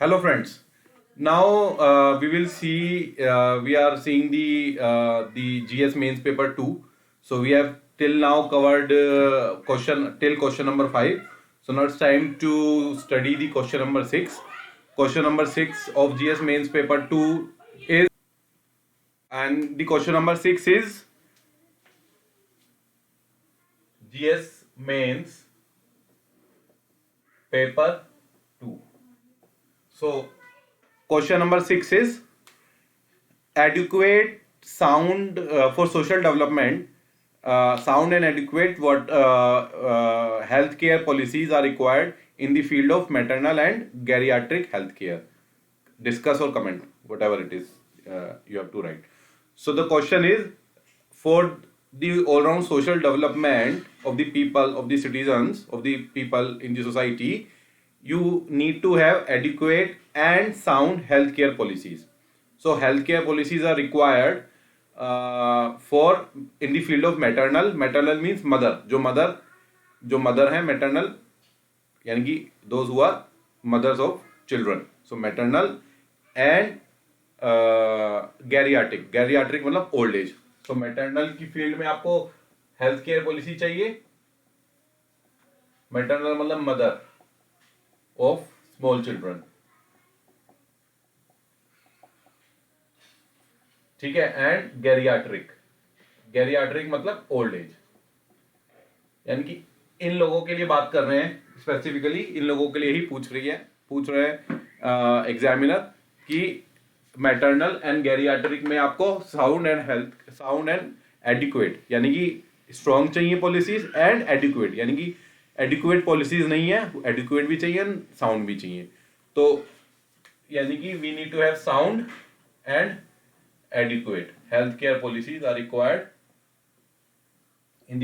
Hello friends. Now we are seeing the GS mains paper 2. So we have till now covered question number 5. So now it's time to study the question number 6. Question number 6 of GS mains paper 2 is, and the question number 6 is GS mains paper 2. So question number 6 is adequate sound for social development. Sound and adequate healthcare policies are required in the field of maternal and geriatric healthcare. Discuss or comment whatever it is, you have to write. So the question is, for the all round social development of the people, of the citizens, of the people in the society, you need to have adequate and sound healthcare policies. So healthcare policies are required for in the field of maternal means mother, जो mother है maternal, यानी कि those who are mothers of children. So maternal and geriatric मतलब old age. So maternal की field में आपको health care policy चाहिए. maternal मतलब मदर ऑफ स्मॉल चिल्ड्रन, ठीक है. एंड गेरियाट्रिक मतलब ओल्ड एज, यानी कि इन लोगों के लिए बात कर रहे हैं. स्पेसिफिकली इन लोगों के लिए ही पूछ रहे हैं एग्जामिनर कि मैटरनल एंड गेरियाट्रिक में आपको साउंड एंड एडिक्वेट, यानी कि स्ट्रॉन्ग चाहिए पॉलिसीज, एंड एडिक्वेट यानी कि एडिक्वेट पॉलिसीज नहीं है, एडिक्वेट भी चाहिए, साउंड भी चाहिए. तो यानी कि we need to have sound and adequate healthcare policies are required in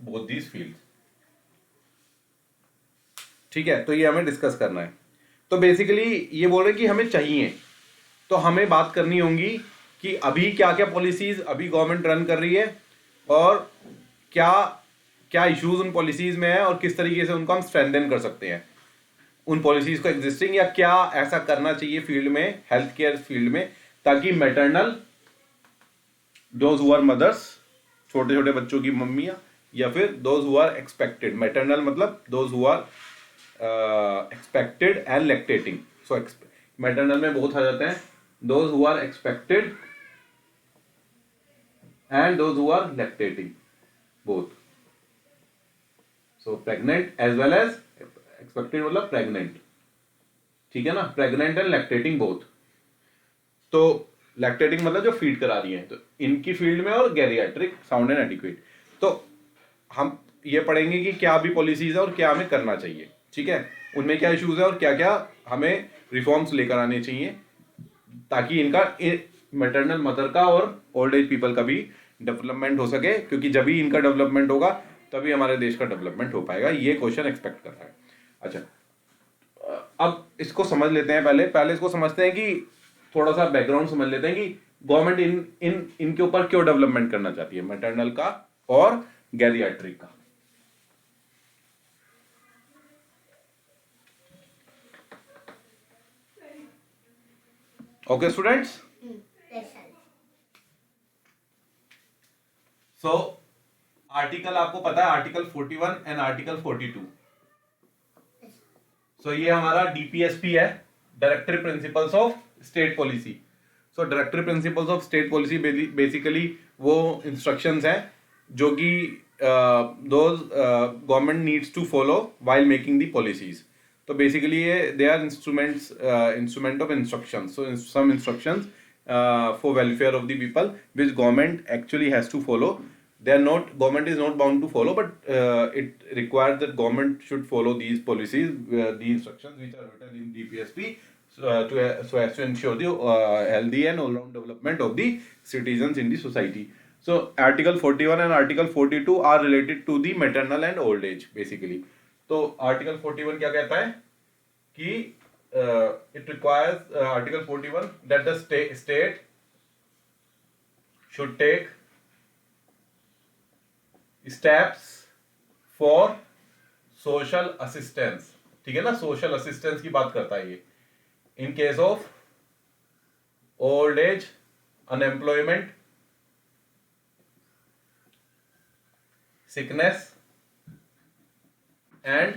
both these fields. ठीक है, तो ये हमें डिस्कस करना है. तो बेसिकली ये बोल रहे हैं कि हमें चाहिए, तो हमें बात करनी होगी कि अभी क्या क्या पॉलिसीज अभी गवर्नमेंट रन कर रही है और क्या क्या इश्यूज उन पॉलिसीज में है और किस तरीके से उनको हम स्ट्रेंथन कर सकते हैं उन पॉलिसीज को एग्जिस्टिंग, या क्या ऐसा करना चाहिए फील्ड में, हेल्थ केयर फील्ड में, ताकि maternal, those who are mothers, छोटे छोटे बच्चों की मम्मियां, या फिर those who are expected. Maternal मतलब those who are expected and lactating. So maternal में बहुत आ जाते हैं, those who are expected and those who are lactating both. So pregnant as well as expected मतलब प्रेग्नेंट, ठीक है ना. Pregnant and lactating both. तो लैक्टेटिंग मतलब जो फीड करा रही है, तो इनकी फील्ड में, और गैरियाट्रिक, साउंड एंड एडिक्वेट. तो हम ये पढ़ेंगे कि क्या भी पॉलिसीज है और क्या हमें करना चाहिए, ठीक है, उनमें क्या इश्यूज है और क्या क्या हमें रिफॉर्म्स लेकर आने चाहिए, ताकि इनका मैटरनल मदर का और ओल्ड एज पीपल का भी डेवलपमेंट हो सके, क्योंकि जब भी इनका डेवलपमेंट होगा तभी हमारे देश का डेवलपमेंट हो पाएगा. ये क्वेश्चन एक्सपेक्ट कर रहा है. अच्छा, अब इसको समझ लेते हैं. पहले इसको समझते हैं कि थोड़ा सा बैकग्राउंड समझ लेते हैं कि गवर्नमेंट इनके ऊपर क्यों डेवलपमेंट करना चाहती है, मैटरनल का और गैरियाट्रिक का. ओके स्टूडेंट्स, सो आर्टिकल आपको पता है, आर्टिकल 41 एंड आर्टिकल 42. सो ये हमारा डीपीएसपी है, directory principles of state policy. So directory principles of state policy basically वो इंस्ट्रक्शंस हैं जो कि those government needs to follow while making the policies. तो बेसिकली ये they are instrument of instructions. So some instructions for welfare of the people which government actually has to follow. Government is not bound to follow, but it requires that government should follow these policies, the instructions which are written in DPSP, so as to ensure the healthy and all-round development of the citizens in the society. So article 41 and article 42 are related to the maternal and old age basically. तो article 41 क्या कहता है कि it requires, article 41, that the state should take steps for social assistance. ठीक है ना, social assistance की बात करता है ये, in case of old age, unemployment, sickness and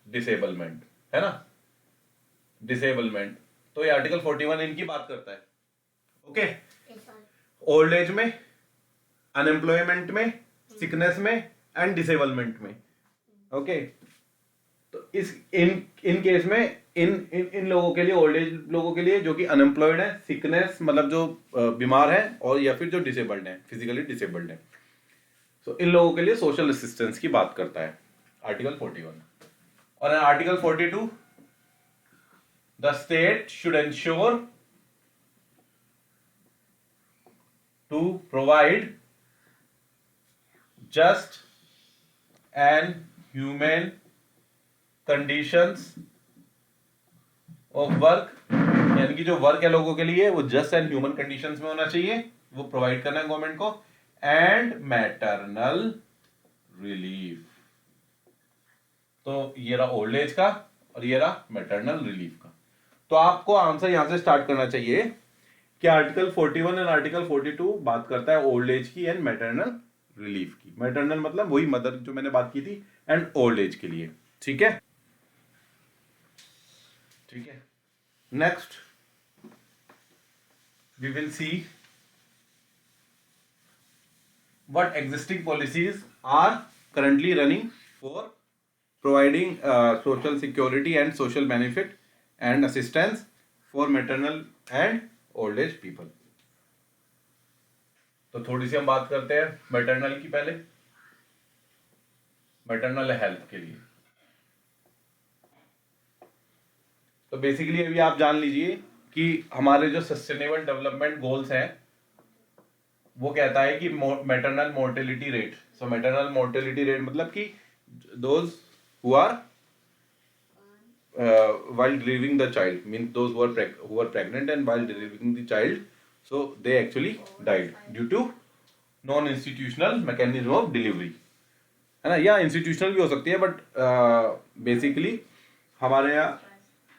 disablement, है ना, डिसेबलमेंट। तो ये आर्टिकल 41 इनकी बात करता है। ओके, ओल्ड एज में, अनएम्प्लॉयमेंट में, सिकनेस में एंड डिसेबलमेंट में। ओके, तो इस इन केस में इन लोगों के लिए, ओल्ड एज लोगों के लिए जो कि अनएम्प्लॉयड है, सिकनेस मतलब जो बीमार है, और या फिर जो डिसेबल्ड है, फिजिकली डिसेबल्ड है, तो इन लोगों के लिए सोशल असिस्टेंस की बात करता है आर्टिकल 41। और article 42, the state should ensure to provide just and human conditions of work, यानी कि जो वर्क है लोगों के लिए वो जस्ट एंड ह्यूमन कंडीशंस में होना चाहिए, वो प्रोवाइड करना है गवर्नमेंट को। एंड मैटरनल रिलीफ, तो ये रहा ओल्ड एज का और ये रहा मैटरनल रिलीफ का। तो आपको आंसर यहां से स्टार्ट करना चाहिए कि आर्टिकल 41 एंड आर्टिकल 42 बात करता है ओल्ड एज की एंड मैटरनल रिलीफ की। मैटरनल मतलब वही मदर जो मैंने बात की थी, एंड ओल्ड एज के लिए। ठीक है, ठीक है। Next we will see what existing policies are currently running for providing social security and social benefit and assistance for maternal and old age people। तो थोड़ी सी हम बात करते हैं मैटरनल की पहले, मैटरनल हेल्थ के लिए। तो बेसिकली अभी आप जान लीजिए कि हमारे जो सस्टेनेबल डेवलपमेंट गोल्स हैं वो कहता है कि maternal mortality rate. So maternal mortality rate मतलब कि those who are while delivering the child, means those who are pregnant and while delivering the child, so they actually died due to non institutional mechanism of delivery, है ना, या institutional भी हो सकती है, but basically हमारे यहाँ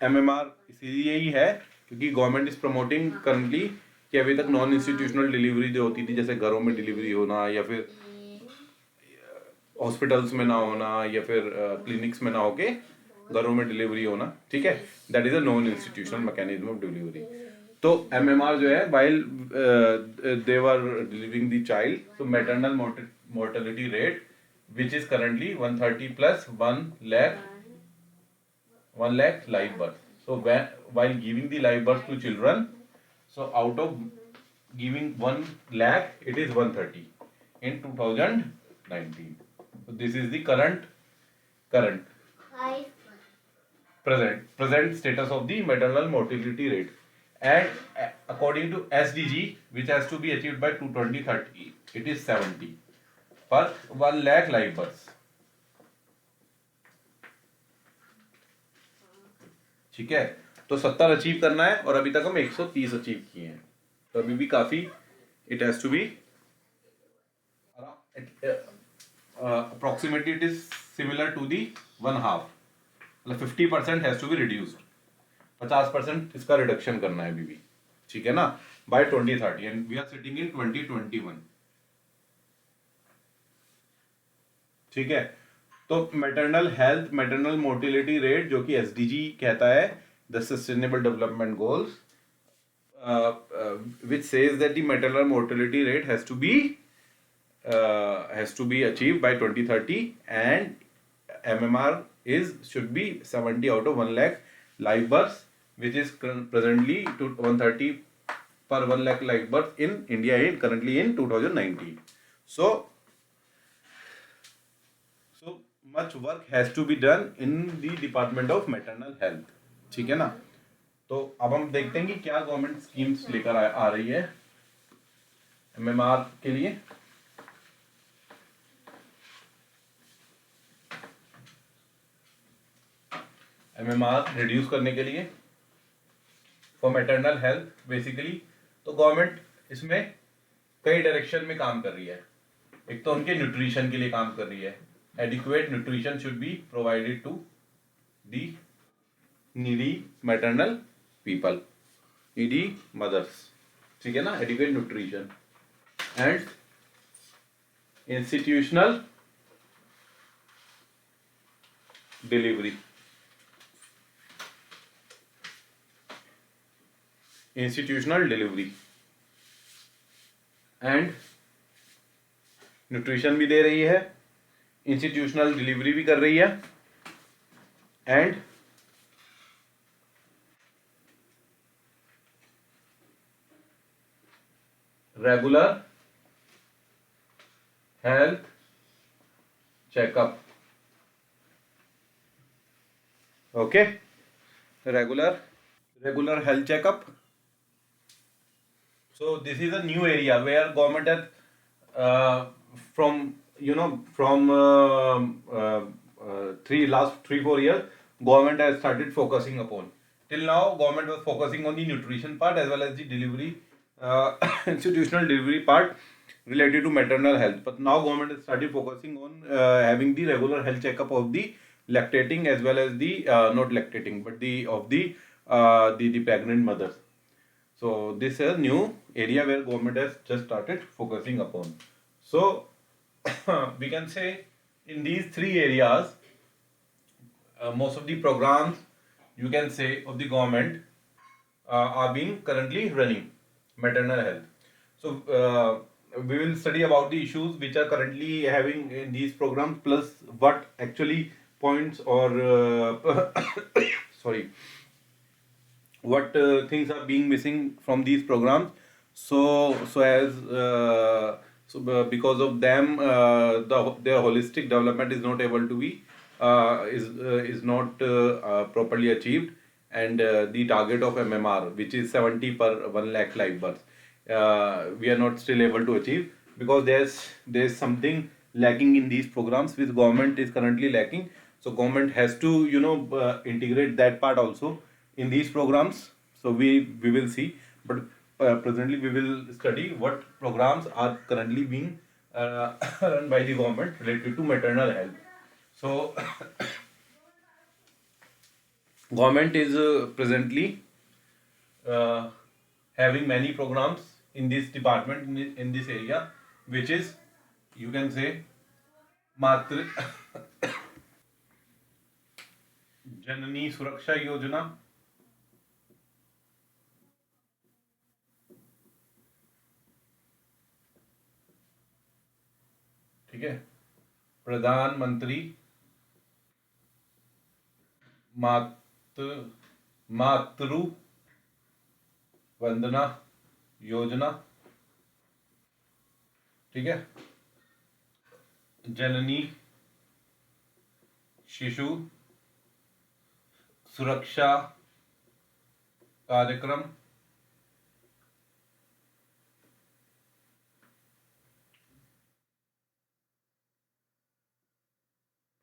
MMR इसीलिए ही है क्योंकि गवर्नमेंट इज प्रमोटिंग करंटली कि अभी तक नॉन इंस्टीट्यूशनल डिलीवरी जो होती थी, जैसे घरों में डिलीवरी होना या फिर हॉस्पिटल्स में ना होना या फिर क्लिनिक्स में ना होके घरों में डिलीवरी होना, ठीक है, that is a non institutional mechanism of delivery. तो MMR जो है while they were delivering the child, तो maternal mortality rate which is currently 130 plus 1 lakh live birth। So while giving the live birth to children, so out of giving 1 lakh, it is 130 in 2019। So this is the current present status of the maternal mortality rate। And according to SDG, which has to be achieved by 2030, it is 70 पर 1 lakh live birth. ठीक है, तो 70 achieve करना है और अभी तक हम 130 अचीव किए हैं, तो अभी भी काफी, it has to be approximately it is similar to the 1/2, मतलब 50% हैज टू बी रिड्यूस्ड, 50% इसका रिडक्शन करना है अभी भी, ठीक है ना, by 2030 and we are sitting in 2021। ठीक है, तो maternal health, maternal mortality rate जो कि SDG कहता है, the sustainable development goals, which says that the maternal mortality rate has to be achieved by 2030 and MMR should be 70 out of 1 lakh live births, which is presently to 130 per 1 lakh live birth in India currently in 2019। So much work has to be done in the department of maternal health। ठीक है ना, तो अब हम देखते हैं कि क्या गवर्नमेंट स्कीम्स लेकर आ रही है MMR के लिए। MMR रिड्यूस करने के लिए फॉर मैटरनल हेल्थ बेसिकली, तो गवर्नमेंट इसमें कई डायरेक्शन में काम कर रही है। एक तो उनके न्यूट्रिशन के लिए काम कर रही है, adequate nutrition should be provided to the needy maternal people, ईडी मदर्स, ठीक है ना, adequate nutrition and institutional delivery, institutional delivery and nutrition भी दे रही है, इंस्टीट्यूशनल डिलीवरी भी कर रही है and regular health checkup, okay, regular health checkup. So this is a new area where government has from from last 3-4 years government has started focusing upon. Till now government was focusing on the nutrition part as well as the delivery institutional delivery part related to maternal health. But now government has started focusing on having the regular health checkup of the lactating as well as the not lactating but the pregnant mothers. So this is a new area where government has just started focusing upon. So we can say in these three areas, most of the programs you can say of the government are being currently running maternal health. So we will study about the issues which are currently having in these programs plus what actually points or sorry what things are being missing from these programs. Because of them their holistic development is not able to be is not properly achieved, and the target of MMR, which is 70 per 1 lakh live births, we are not still able to achieve because there's something lacking in these programs which government is currently lacking. So government has to integrate that part also in these programs. So we will see, but presently we will study what programs are currently being run by the government related to maternal health. So government is presently uh, having many programs in this department in this area, which is you can say Matri जननी सुरक्षा योजना, ठीक है, प्रधानमंत्री मातृ मातृ वंदना योजना, ठीक है, जननी शिशु सुरक्षा कार्यक्रम,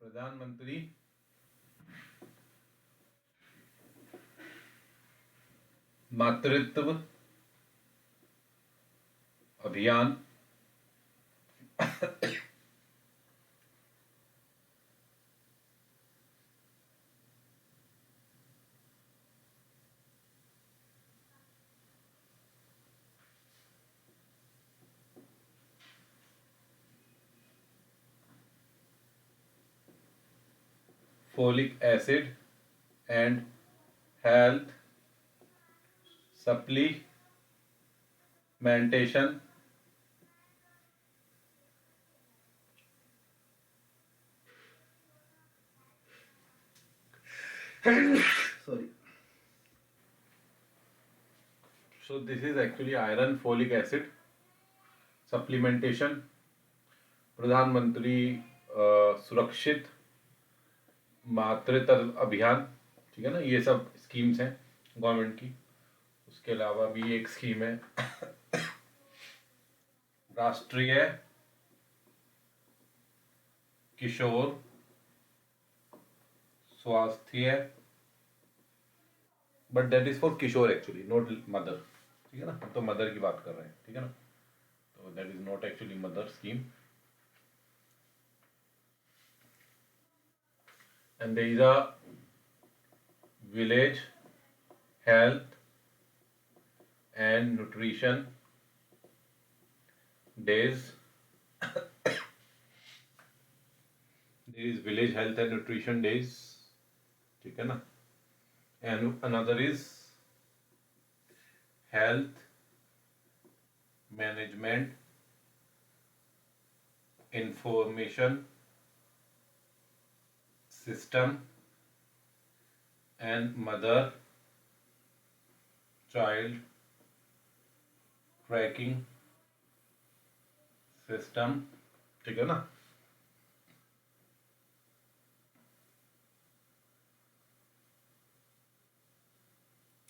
प्रधानमंत्री मातृत्व अभियान, folic acid and health supplementation, sorry, so this is actually iron folic acid supplementation, प्रधानमंत्री सुरक्षित मातृत्व अभियान, ठीक है ना, ये सब स्कीम्स हैं गवर्नमेंट की. उसके अलावा भी एक स्कीम है Rashtriya Kishor Swasthya, but that is for kishor actually not mother, ठीक है ना, हम तो मदर की बात कर रहे हैं, ठीक है ना, तो that is not actually mother scheme. And there is a village health and nutrition days. There is village health and nutrition days, ठीक है ना. And another is health management information system and mother child tracking system, ठीक है ना.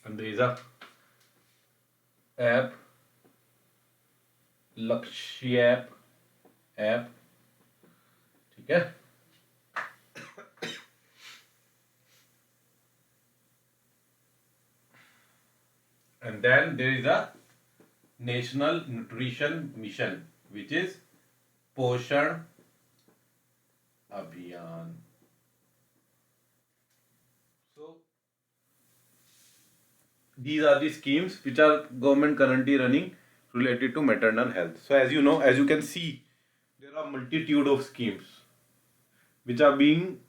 And there is a app, Lakshya app, ठीक है. And then there is a National Nutrition Mission, which is Poshan Abhiyan. So these are the schemes which are government currently running related to maternal health. So as you know, as you can see, there are multitude of schemes which are being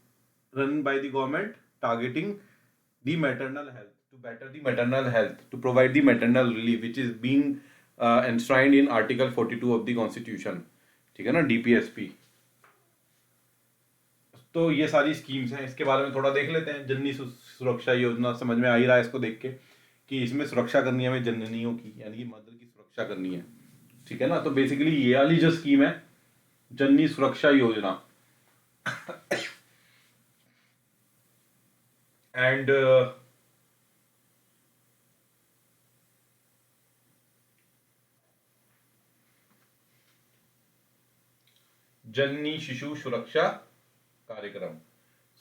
run by the government targeting the maternal health, to better the maternal health, to provide the maternal relief, which is being enshrined in Article 42 of the Constitution, ठीक है ना, DPSP. तो ये सारी schemes हैं, इसके बारे में थोड़ा देख लेते हैं. जननी सुरक्षा योजना समझ में आ ही रहा है इसको देख के कि इसमें सुरक्षा करनी है हमें जननियों की, यानी कि मदर की सुरक्षा करनी है, ठीक है ना. तो बेसिकली ये वाली जो स्कीम है जननी सुरक्षा योजना, एंड जननी शिशु सुरक्षा कार्यक्रम.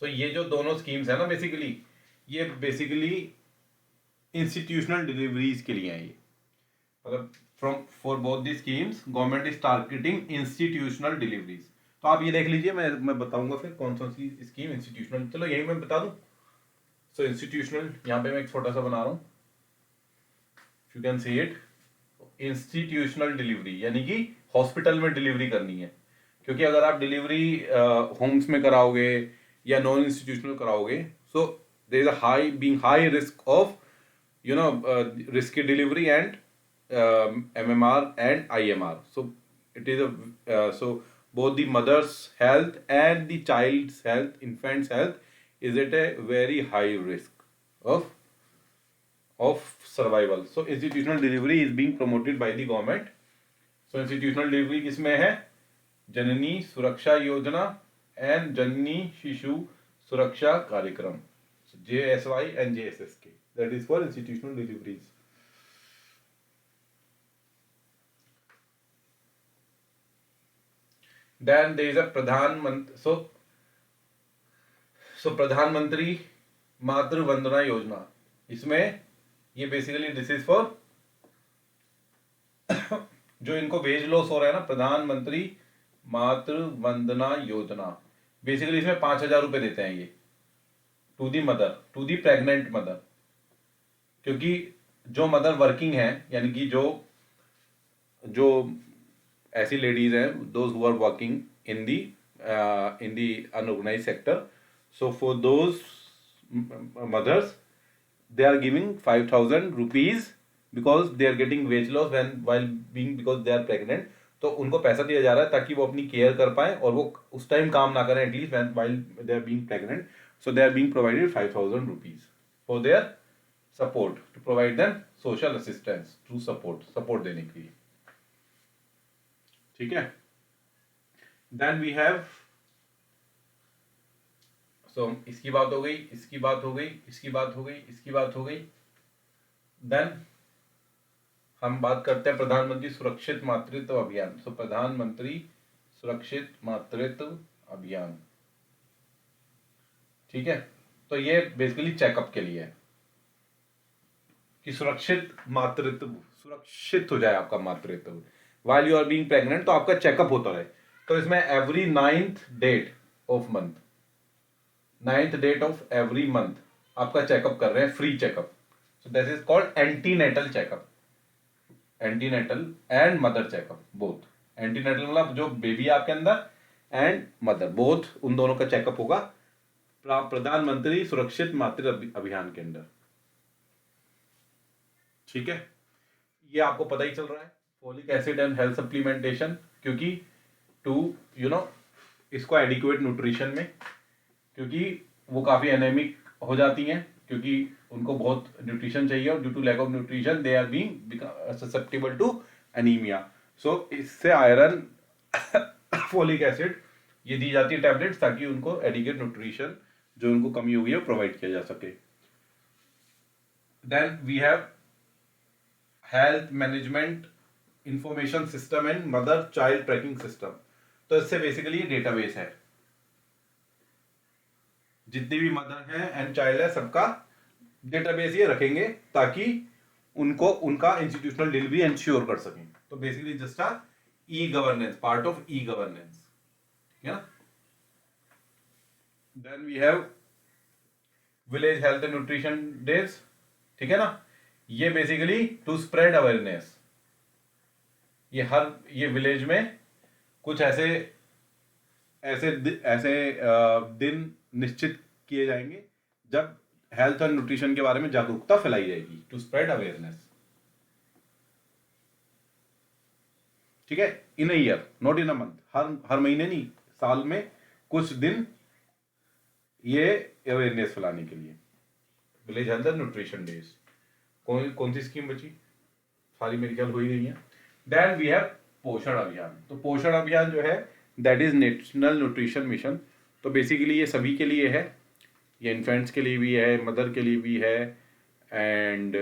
सो ये जो दोनों स्कीम्स है ना, ये बेसिकली इंस्टीट्यूशनल डिलीवरीज के लिए है. ये मतलब for both the schemes government is targeting institutional deliveries. तो आप ये देख लीजिए, मैं बताऊंगा फिर कौन सी स्कीम इंस्टीट्यूशनल. चलो यही मैं बता दूं. सो इंस्टीट्यूशनल यहाँ पे मैं एक छोटा सा बना रहा हूँ, you can see it. Institutional delivery यानी कि हॉस्पिटल में डिलीवरी करनी है, क्योंकि अगर आप डिलीवरी होम्स में कराओगे या नॉन इंस्टीट्यूशनल कराओगे, so there is a high risk of risky delivery and MMR and IMR. So it is so both the mother's health and the child's health, infant's health, is at a very high risk of survival. So institutional delivery is being promoted by the government. So institutional delivery किसमें है? जननी सुरक्षा योजना and जननी शिशु सुरक्षा कार्यक्रम, so JSY and JSSK. That is for institutional deliveries. Then there is a प्रधानमंत्री मातृ वंदना योजना. इसमें ये बेसिकली दिस इज फॉर जो इनको वेज लॉस हो रहा है ना, प्रधानमंत्री मातृ वंदना योजना. बेसिकली इसमें 5,000 रुपए देते हैं ये to the mother, to the pregnant mother. क्योंकि जो मदर वर्किंग है, यानी कि जो ऐसी लेडीज हैं, those who are working in the unorganised sector, so for those mothers they are giving 5,000 rupees because they are getting wage loss because they are pregnant. तो उनको पैसा दिया जा रहा है ताकि वो अपनी केयर कर पाए और वो उस टाइम काम ना करें, at least while they are being pregnant. So they are being provided 5,000 rupees for their support, to provide them social assistance, to support देने के लिए, ठीक है. देन वी हैव, सो इसकी बात हो गई, इसकी बात हो गई, इसकी बात हो गई, इसकी बात हो गई. देन हम बात करते हैं प्रधानमंत्री सुरक्षित मातृत्व अभियान. सो प्रधानमंत्री सुरक्षित मातृत्व अभियान, ठीक है. तो ये बेसिकली चेकअप के लिए है कि सुरक्षित हो जाए आपका मातृत्व while you are being pregnant, तो आपका चेकअप होता रहे. तो इसमें every 9th date of every month आपका चेकअप कर रहे हैं, free checkup. So this is called antenatal checkup. Antenatal and mother checkup both. Antenatal मतलब जो बेबी आपके अंदर, एंड मदर, बोथ, उन दोनों का चेकअप होगा प्रधानमंत्री सुरक्षित मातृ अभियान के अंदर. ठीक है, ये आपको पता ही चल रहा है. Folic acid and health supplementation, क्योंकि टू इसको एडिक्वेट न्यूट्रिशन में, क्योंकि वो काफी एनेमिक हो जाती हैं, क्योंकि उनको बहुत न्यूट्रिशन चाहिए और due to lack of nutrition they are being susceptible to anaemia. So इससे आयरन फोलिक एसिड ये दी जाती है टैबलेट्स, ताकि उनको एडिक्वेट न्यूट्रिशन जो उनको कमी हुई है प्रोवाइड किया जा सके. Then we have health management information system and mother child tracking system. तो इससे बेसिकली डेटाबेस है, जितनी भी मदर है एंड चाइल्ड है सबका डेटाबेस ये रखेंगे, ताकि उनको उनका इंस्टीट्यूशनल डिलीवरी इंश्योर कर सकें. तो basically just a e governance, part of e governance. ठीक है ना. Then we have village health and nutrition days. ठीक है ना. ये बेसिकली टू स्प्रेड अवेयरनेस. ये विलेज में कुछ ऐसे ऐसे ऐसे दिन निश्चित किए जाएंगे जब हेल्थ और न्यूट्रिशन के बारे में जागरूकता फैलाई जाएगी, टू स्प्रेड अवेयरनेस. ठीक है. In a year, not in a month. हर महीने नहीं, साल में कुछ दिन ये अवेयरनेस फैलाने के लिए. Village health and nutrition days. कौन सी स्कीम बची? सारी मेरे ख्याल हो ही गई है. देन वी हैव पोषण अभियान. तो पोषण अभियान जो है that is national nutrition mission. तो बेसिकली ये सभी के लिए है, ये इन्फेंट्स के लिए भी है, मदर के लिए भी है. एंड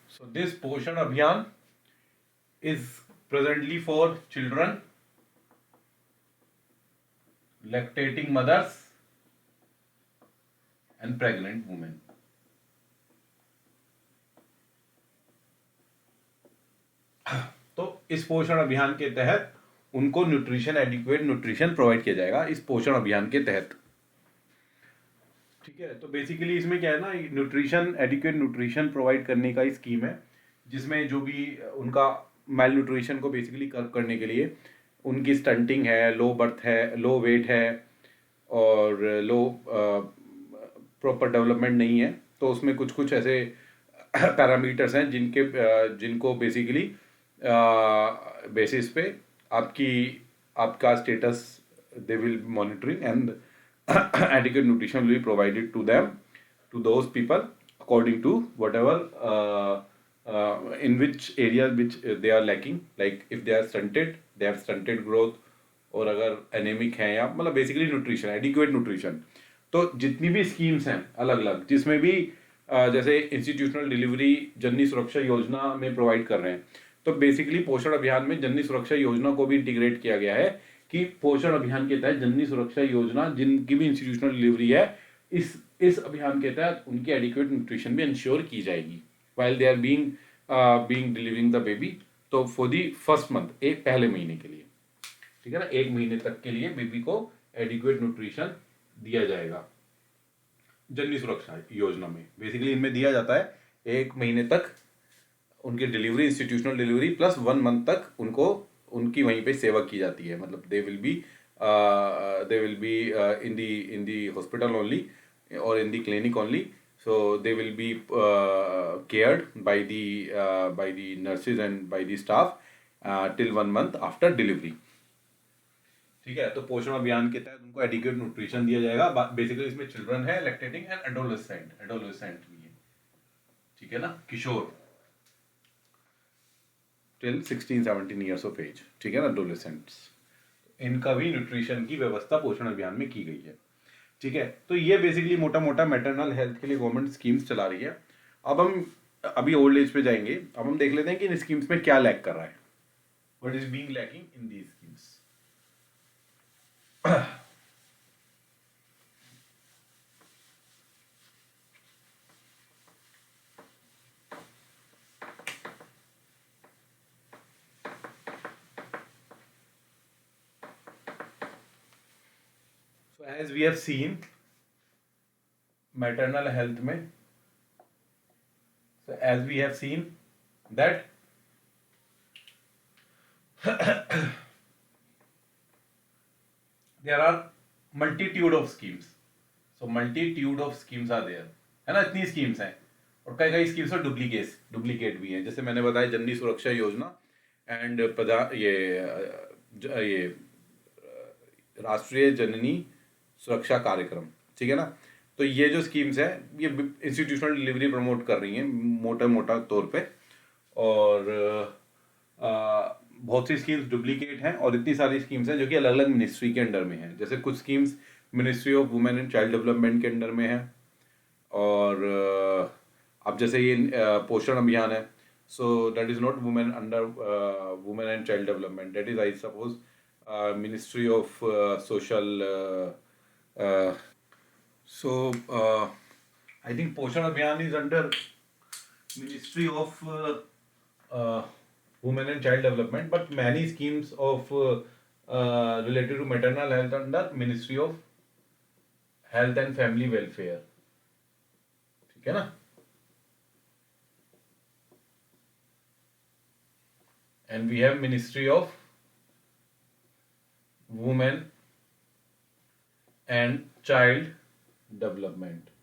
सो दिस पोषण अभियान is presently for children, lactating mothers and pregnant women. तो इस पोषण अभियान के तहत उनको न्यूट्रिशन, एडिक्वेट न्यूट्रिशन प्रोवाइड किया जाएगा इस पोषण अभियान के तहत. ठीक है. तो बेसिकली इसमें क्या है ना, न्यूट्रिशन, एडिक्वेट न्यूट्रिशन प्रोवाइड करने का स्कीम है, जिसमें जो भी उनका मेल न्यूट्रिशन को बेसिकली कर्व करने के लिए, उनकी स्टंटिंग है, लो बर्थ है, लो वेट है, और लो प्रॉपर डेवलपमेंट नहीं है, तो उसमें कुछ कुछ ऐसे पैरामीटर्स हैं जिनको बेसिकली बेसिस पे आपका status they will monitoring, and adequate nutrition will be provided to them, to those people according to whatever in which areas which they are lacking, like if they are stunted, they have stunted growth, और अगर anaemic हैं, या मतलब basically nutrition, adequate nutrition. तो जितनी भी schemes हैं अलग अलग, जिसमें भी जैसे इंस्टीट्यूशनल डिलीवरी जननी सुरक्षा योजना में प्रोवाइड कर रहे हैं, तो बेसिकली पोषण अभियान में जननी सुरक्षा योजना को भी इंटीग्रेट किया गया है, कि पोषण अभियान के तहत जननी सुरक्षा योजना जिनकी भी इंस्टीट्यूशनल डिलीवरी है, इस अभियान के तहत उनकी एडिक्वेट न्यूट्रिशन भी इंश्योर की जाएगी while they are being delivering the baby. तो फॉर दी फर्स्ट मंथ, एक पहले महीने के लिए, ठीक है ना, एक महीने तक के लिए बेबी को एडिक्वेट न्यूट्रिशन दिया जाएगा जननी सुरक्षा योजना में. बेसिकली इनमें दिया जाता है एक महीने तक उनकी delivery, institutional delivery plus 1 month तक उनकी वहीं पे सेवा की जाती है. मतलब they will be in the hospital only और in the clinic only. So they will be cared by the nurses and by the staff till 1 month after delivery. ठीक है. तो पोषण अभियान के तहत उनको एडिक्वेट न्यूट्रिशन दिया जाएगा. बेसिकली इसमें चिल्ड्रन है, लैक्टेटिंग एंड एडोलेसेंट भी है. ठीक है ना, किशोर टिल 16-17 ईयर्स ऑफ एज. ठीक है ना, एडोलेसेंट्स. इनका भी न्यूट्रिशन की व्यवस्था पोषण अभियान में की गई है. ठीक है. तो ये बेसिकली मोटा मोटा मैटरनल हेल्थ के लिए गवर्नमेंट स्कीम्स चला रही है. अब हम अभी ओल्ड एज पे जाएंगे. अब हम देख लेते हैं कि इन स्कीम्स में क्या लैक कर रहा है, what is being lacking in these schemes. So as we have seen, maternal health में So as we have seen that there are multitude of schemes. So multitude of schemes are there, है ना, इतनी schemes हैं और कई कई schemes में duplicate भी हैं. जैसे मैंने बताया जननी सुरक्षा योजना एंड प्रधान ये राष्ट्रीय जननी सुरक्षा कार्यक्रम, ठीक है ना. तो ये जो स्कीम्स है ये इंस्टीट्यूशनल डिलीवरी प्रमोट कर रही हैं मोटा तौर पे. और बहुत सी स्कीम्स डुप्लीकेट हैं और इतनी सारी स्कीम्स हैं जो कि अलग अलग मिनिस्ट्री के अंडर में हैं. जैसे कुछ schemes ministry of women and child development के अंडर में है. और अब जैसे ये पोषण अभियान है, so that is not women under women and child development, that is I suppose ministry of social. So I think पोषण अभियान is under ministry of women and child development, but many schemes of related to maternal health under Ministry of Health and Family Welfare, ठीक है ना. And we have Ministry of Women and Child Development.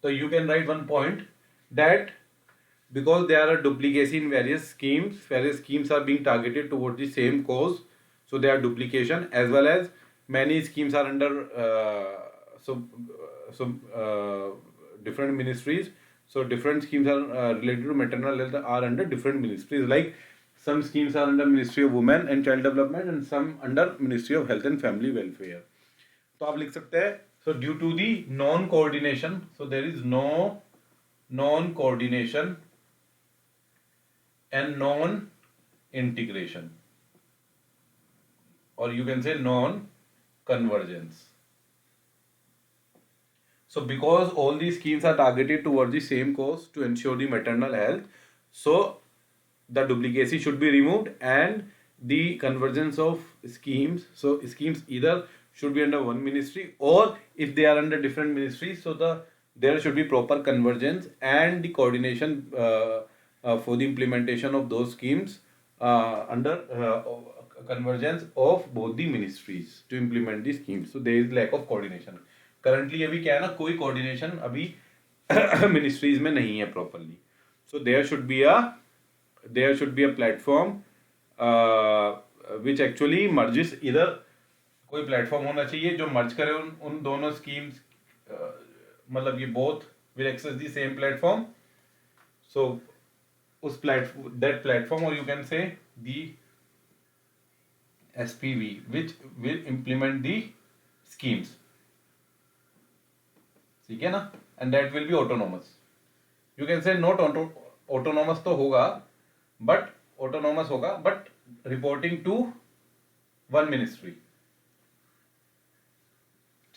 So you can write one point that because there are duplication in various schemes are being targeted towards the same cause, so there are duplication, as well as many schemes are under different ministries. So different schemes are related to maternal health are under different ministries. Like some schemes are under Ministry of Women and Child Development and some under Ministry of Health and Family Welfare. तो आप लिख सकते हैं, so due to the non coordination, so there is no non coordination and non-integration, or you can say non-convergence. So because all these schemes are targeted towards the same cause to ensure the maternal health, so the duplicacy should be removed and the convergence of schemes. So schemes either should be under one ministry, or if they are under different ministries, so there should be proper convergence and the coordination for the implementation of those schemes under convergence of both the ministries to implement the schemes. So there is lack of coordination. Currently अभी क्या है ना, कोई coordination अभी ministries में नहीं है properly. So there should be a platform which actually merges. either कोई platform होना चाहिए जो merge करे उन दोनों schemes, मतलब ये both will access the same platform. So उस that platform, or you can say the SPV, which will implement the schemes, ठीक है ना, and that will be autonomous. You can say not autonomous तो होगा, but autonomous होगा, but reporting to one ministry,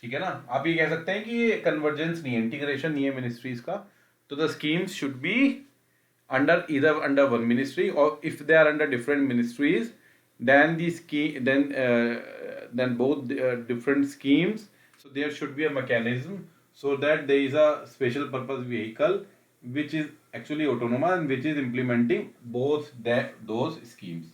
ठीक है ना. आप ये कह सकते हैं कि ये convergence नहीं है, integration नहीं है ministries का. तो the schemes should be either under one ministry, or if they are under different ministries, then then both different schemes, so there should be a mechanism so that there is a special purpose vehicle which is actually autonomous and which is implementing both those schemes.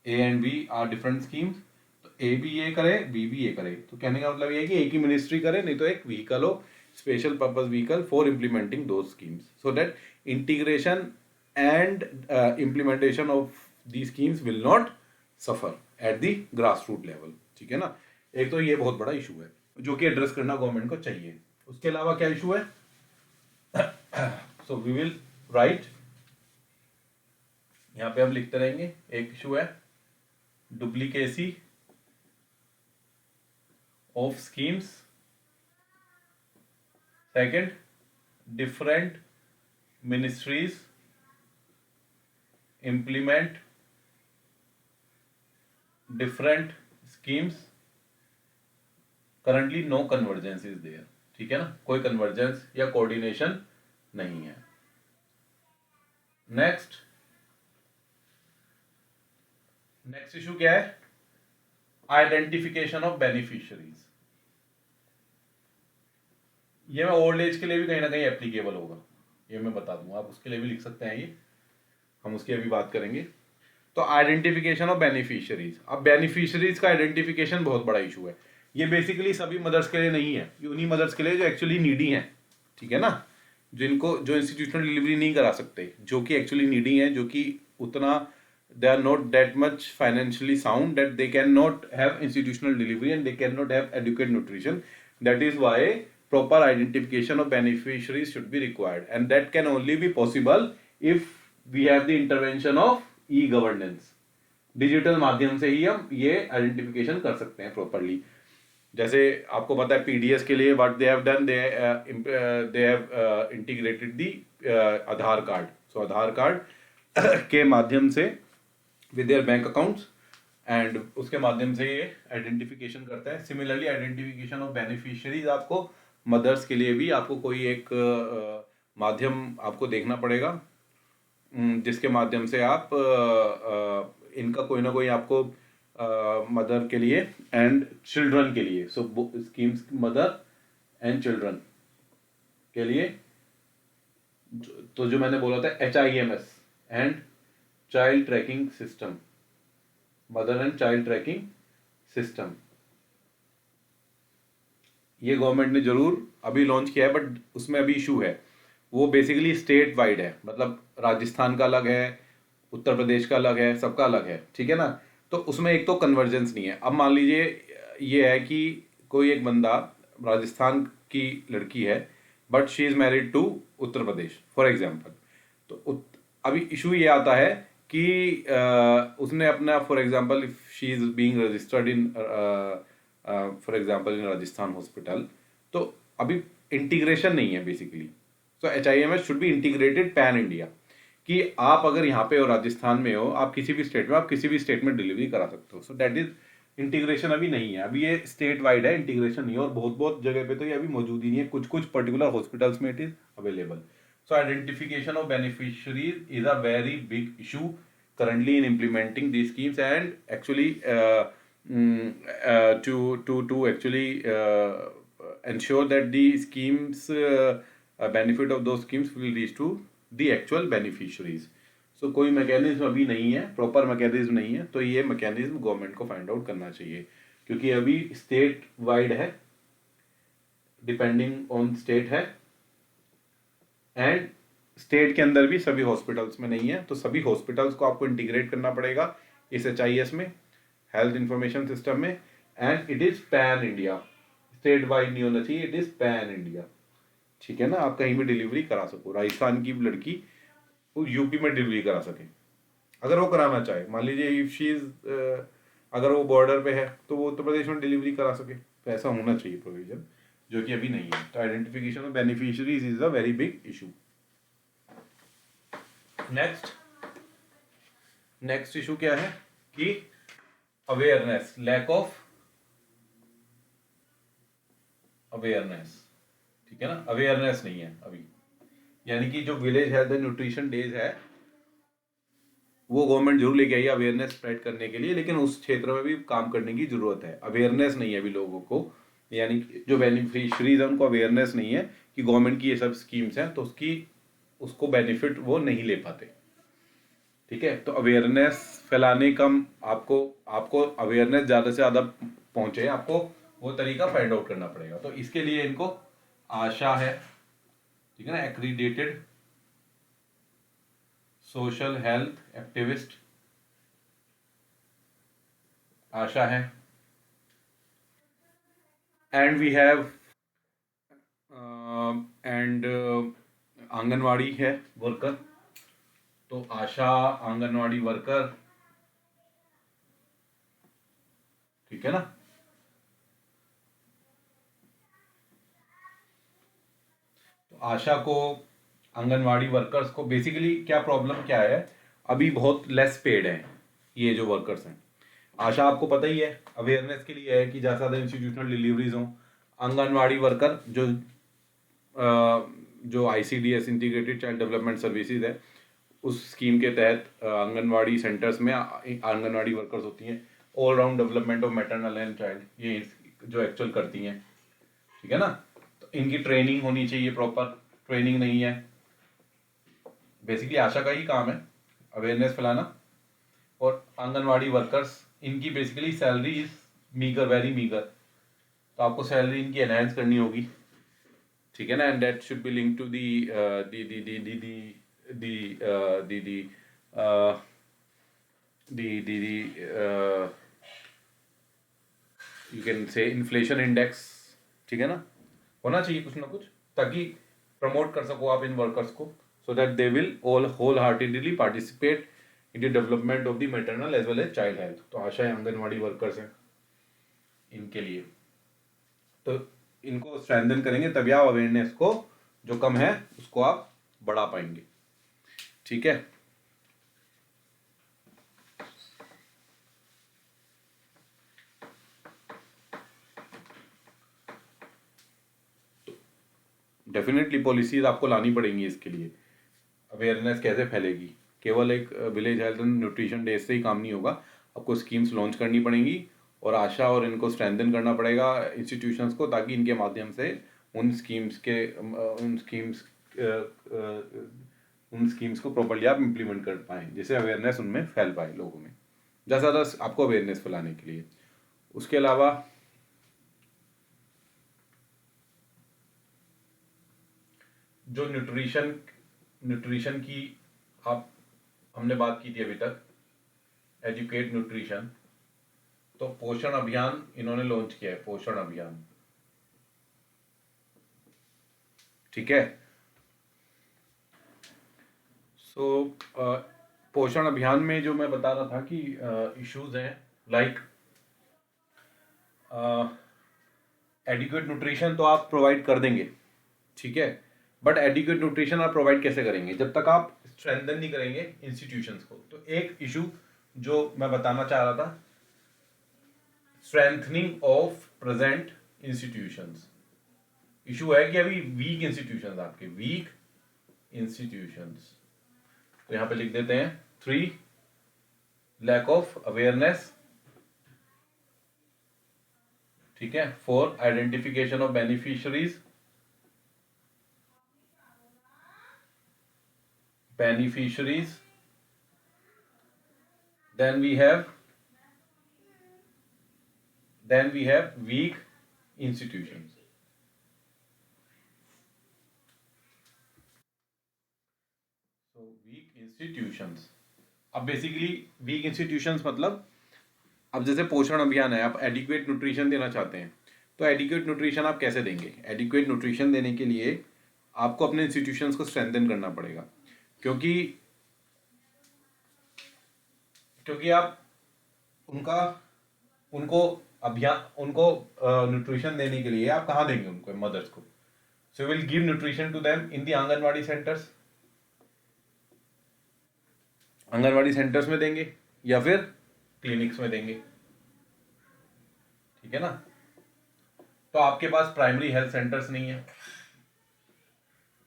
A and B are different schemes, तो A भी ये करे, B भी ये करे. तो कहने का मतलब ये है कि एक ही मिनिस्ट्री करे, नहीं तो एक व्हीकल हो, special purpose vehicle for implementing those schemes, so that integration and implementation of these schemes will not suffer at the grassroots level, ठीक है ना. एक तो ये बहुत बड़ा इशू है जो कि एड्रेस करना गवर्नमेंट को चाहिए. उसके अलावा क्या इशू है, सो वी विल राइट, यहाँ पे हम लिखते रहेंगे. एक इशू है duplicacy of schemes. Second, different ministries implement different schemes. Currently no convergence is there, ठीक है ना, कोई convergence या coordination नहीं है. Next issue क्या है, identification of beneficiaries. ये मैं ओल्ड एज के लिए भी कहीं ना कहीं एप्लीकेबल होगा. ये मैं बता दूंगा, आप उसके लिए भी लिख सकते हैं, ये हम उसकी अभी बात करेंगे। तो आइडेंटिफिकेशन ऑफ बेनिफिशियरीज, अब बेनिफिशियरीज का आइडेंटिफिकेशन बहुत बड़ा इशू है। ये बेसिकली सभी मदर्स के लिए नहीं है, ये उन्हीं मदर्स के लिए जो एक्चुअली नीडी हैं, ठीक है ना, जिनको जो इंस्टीट्यूशनल डिलीवरी नहीं करा सकते, जो कि एक्चुअली नीडी हैं, जो कि उतना they are not that much financially sound that they cannot have institutional delivery and they cannot have adequate nutrition. That is why proper identification of beneficiaries should be required, and that can only be possible if we have the intervention of e-governance. Digital माध्यम से ही हम ये identification कर सकते हैं properly. जैसे आपको पता है पीडीएस के लिए what they have done, they have integrated the Aadhaar card. So Aadhaar card के माध्यम से with their bank accounts and उसके माध्यम से ये आइडेंटिफिकेशन करता है। सिमिलरली आइडेंटिफिकेशन ऑफ बेनिफिशियरीज आपको मदर्स के लिए भी आपको कोई एक माध्यम आपको देखना पड़ेगा, जिसके माध्यम से आप इनका कोई ना कोई आपको मदर के लिए एंड चिल्ड्रन के लिए, सो स्कीम्स मदर एंड चिल्ड्रन के लिए, तो जो मैंने बोला था HIMS and child tracking system, mother and child tracking system, ये गवर्नमेंट ने जरूर अभी लॉन्च किया है, बट उसमें अभी इशू है। वो बेसिकली स्टेट वाइड है, मतलब राजस्थान का अलग है, उत्तर प्रदेश का अलग है, सबका अलग है, ठीक है ना। तो उसमें एक तो कन्वर्जेंस नहीं है। अब मान लीजिए ये है कि कोई एक बंदा राजस्थान की लड़की है but she is married to Uttar Pradesh for example, तो अभी इशू ये आता है कि उसने अपना for example if she is being registered in for example in Rajasthan hospital, तो अभी इंटीग्रेशन नहीं है basically. So HIMS should be integrated pan India, कि आप अगर यहाँ पे हो राजस्थान में हो, आप किसी भी स्टेट में, आप किसी भी स्टेट में डिलीवरी करा सकते हो। सो दैट इज इंटीग्रेशन अभी नहीं है, अभी ये स्टेट वाइड है, इंटीग्रेशन नहीं है, और बहुत बहुत जगह पे तो ये अभी मौजूद ही नहीं है, कुछ कुछ पर्टिकुलर हॉस्पिटल्स में it is available. So identification of beneficiaries is a very big issue currently in implementing these schemes, and actually to actually ensure that the schemes benefit of those schemes will reach to the actual beneficiaries. So कोई mechanism अभी नहीं है, proper mechanism नहीं है, तो ये mechanism government को find out करना चाहिए, क्योंकि अभी स्टेट वाइड है, डिपेंडिंग ऑन स्टेट है, एंड स्टेट के अंदर भी सभी हॉस्पिटल्स में नहीं है। तो सभी हॉस्पिटल्स को आपको इंटीग्रेट करना पड़ेगा इस HIS में, हेल्थ इंफॉर्मेशन सिस्टम में, and it is pan India, state wide नहीं होना चाहिए, इट इज पैन इंडिया, ठीक है ना। आप कहीं भी डिलीवरी करा सको, राजस्थान की लड़की वो यूपी में डिलीवरी करा सके अगर वो कराना चाहे। मान लीजिए इफ शी इज अगर वो बॉर्डर पे है तो वो उत्तर प्रदेश में डिलीवरी करा सके, तो ऐसा होना चाहिए प्रोविजन, जो कि अभी नहीं है। तो identification of beneficiaries is a very big issue. Next issue क्या है कि अवेयरनेस, लैक ऑफ अवेयरनेस, ठीक है ना, अवेयरनेस नहीं है अभी। यानी कि जो village health and nutrition days है वो गवर्नमेंट जरूर लेके आई है अवेयरनेस स्प्रेड करने के लिए, लेकिन उस क्षेत्र में भी काम करने की जरूरत है। अवेयरनेस नहीं है अभी लोगों को, यानी जो बेनिफिशरीज है उनको अवेयरनेस नहीं है कि गवर्नमेंट की ये सब स्कीम्स हैं, तो उसको बेनिफिट वो नहीं ले पाते, ठीक है। तो अवेयरनेस फैलाने का आपको अवेयरनेस ज़्यादा से ज़्यादा पहुंचे, आपको वो तरीका फाइंड आउट करना पड़ेगा। तो इसके लिए इनको आशा है, ठीक है ना, accredited social health activist ASHA है, and we have and anganwadi है वर्कर, तो आशा आंगनवाड़ी वर्कर, ठीक है ना। तो आशा को, आंगनवाड़ी वर्कर्स को बेसिकली क्या प्रॉब्लम क्या है, अभी बहुत लेस पेड है ये जो वर्कर्स हैं। आशा आपको पता ही है अवेयरनेस के लिए है कि ज़्यादा से ज़्यादा इंस्टीट्यूशनल डिलीवरीज हों। आंगनवाड़ी वर्कर जो ICDS integrated child development services है, उस स्कीम के तहत आंगनवाड़ी सेंटर्स में आंगनवाड़ी वर्कर्स होती हैं, all round development of maternal and child, ये जो एक्चुअल करती हैं, ठीक है ना। तो इनकी ट्रेनिंग होनी चाहिए, प्रॉपर ट्रेनिंग नहीं है, बेसिकली आशा का ही काम है अवेयरनेस फैलाना। और आंगनवाड़ी वर्कर्स, इनकी basically salary is meagre, very meagre, तो आपको सैलरी इनकी एनहांस करनी होगी, ठीक है ना। And that should be link to the you can say inflation index, ठीक है ना। होना चाहिए कुछ ना कुछ, ताकि प्रमोट कर सको आप इन वर्कर्स को, so that they will all whole heartedly participate in the development of the maternal as well as child health. तो आशा है आंगनवाड़ी वर्कर्स हैं इनके लिए, तो इनको स्ट्रेंथन करेंगे तभी आप अवेयरनेस को जो कम है उसको आप बढ़ा पाएंगे, ठीक है। डेफिनेटली पॉलिसीज आपको लानी पड़ेंगी इसके लिए। अवेयरनेस कैसे फैलेगी, केवल एक village health and nutrition day से ही काम नहीं होगा, आपको स्कीम्स लॉन्च करनी पड़ेंगी और आशा और इनको स्ट्रेंथन करना पड़ेगा इंस्टीट्यूशंस को, ताकि इनके माध्यम से उन स्कीम्स को प्रॉपर्ली आप इम्प्लीमेंट कर पाएँ, जिससे अवेयरनेस उनमें फैल पाए लोगों में, ज़्यादा ज़्यादा आपको अवेयरनेस फैलाने के लिए। उसके अलावा जो न्यूट्रिशन की आप हमने बात की थी अभी तक, एजुकेट न्यूट्रिशन, तो पोषण अभियान इन्होंने लॉन्च किया है, पोषण अभियान, ठीक है। सो पोषण अभियान में जो मैं बता रहा था कि इश्यूज हैं लाइक एडिक्वेट न्यूट्रिशन तो आप प्रोवाइड कर देंगे, ठीक है, बट एडिक्वेट न्यूट्रिशन आप प्रोवाइड कैसे करेंगे जब तक आप स्ट्रेंथन नहीं करेंगे इंस्टीट्यूशंस को। तो एक इशू जो मैं बताना चाह रहा था, strengthening of present institutions. Issue है कि अभी वीक इंस्टीट्यूशंस, आपके वीक इंस्टीट्यूशंस, तो यहां पे लिख देते हैं 3 लैक ऑफ अवेयरनेस, ठीक है, 4 identification of beneficiaries, then we have weak institutions. So weak institutions, अब बेसिकली वीक इंस्टीट्यूशंस मतलब, अब जैसे पोषण अभियान है, आप एडिक्वेट न्यूट्रिशन देना चाहते हैं, तो एडिक्वेट न्यूट्रिशन आप कैसे देंगे। एडिक्वेट न्यूट्रिशन देने के लिए आपको अपने इंस्टीट्यूशंस को स्ट्रेंथन करना पड़ेगा, क्योंकि आप उनको न्यूट्रिशन देने के लिए आप कहाँ देंगे उनको, मदर्स को। So will give nutrition to them in the anganwadi centres, anganwadi centres में देंगे या फिर क्लिनिक्स में देंगे, ठीक है ना। तो आपके पास प्राइमरी हेल्थ सेंटर्स नहीं है,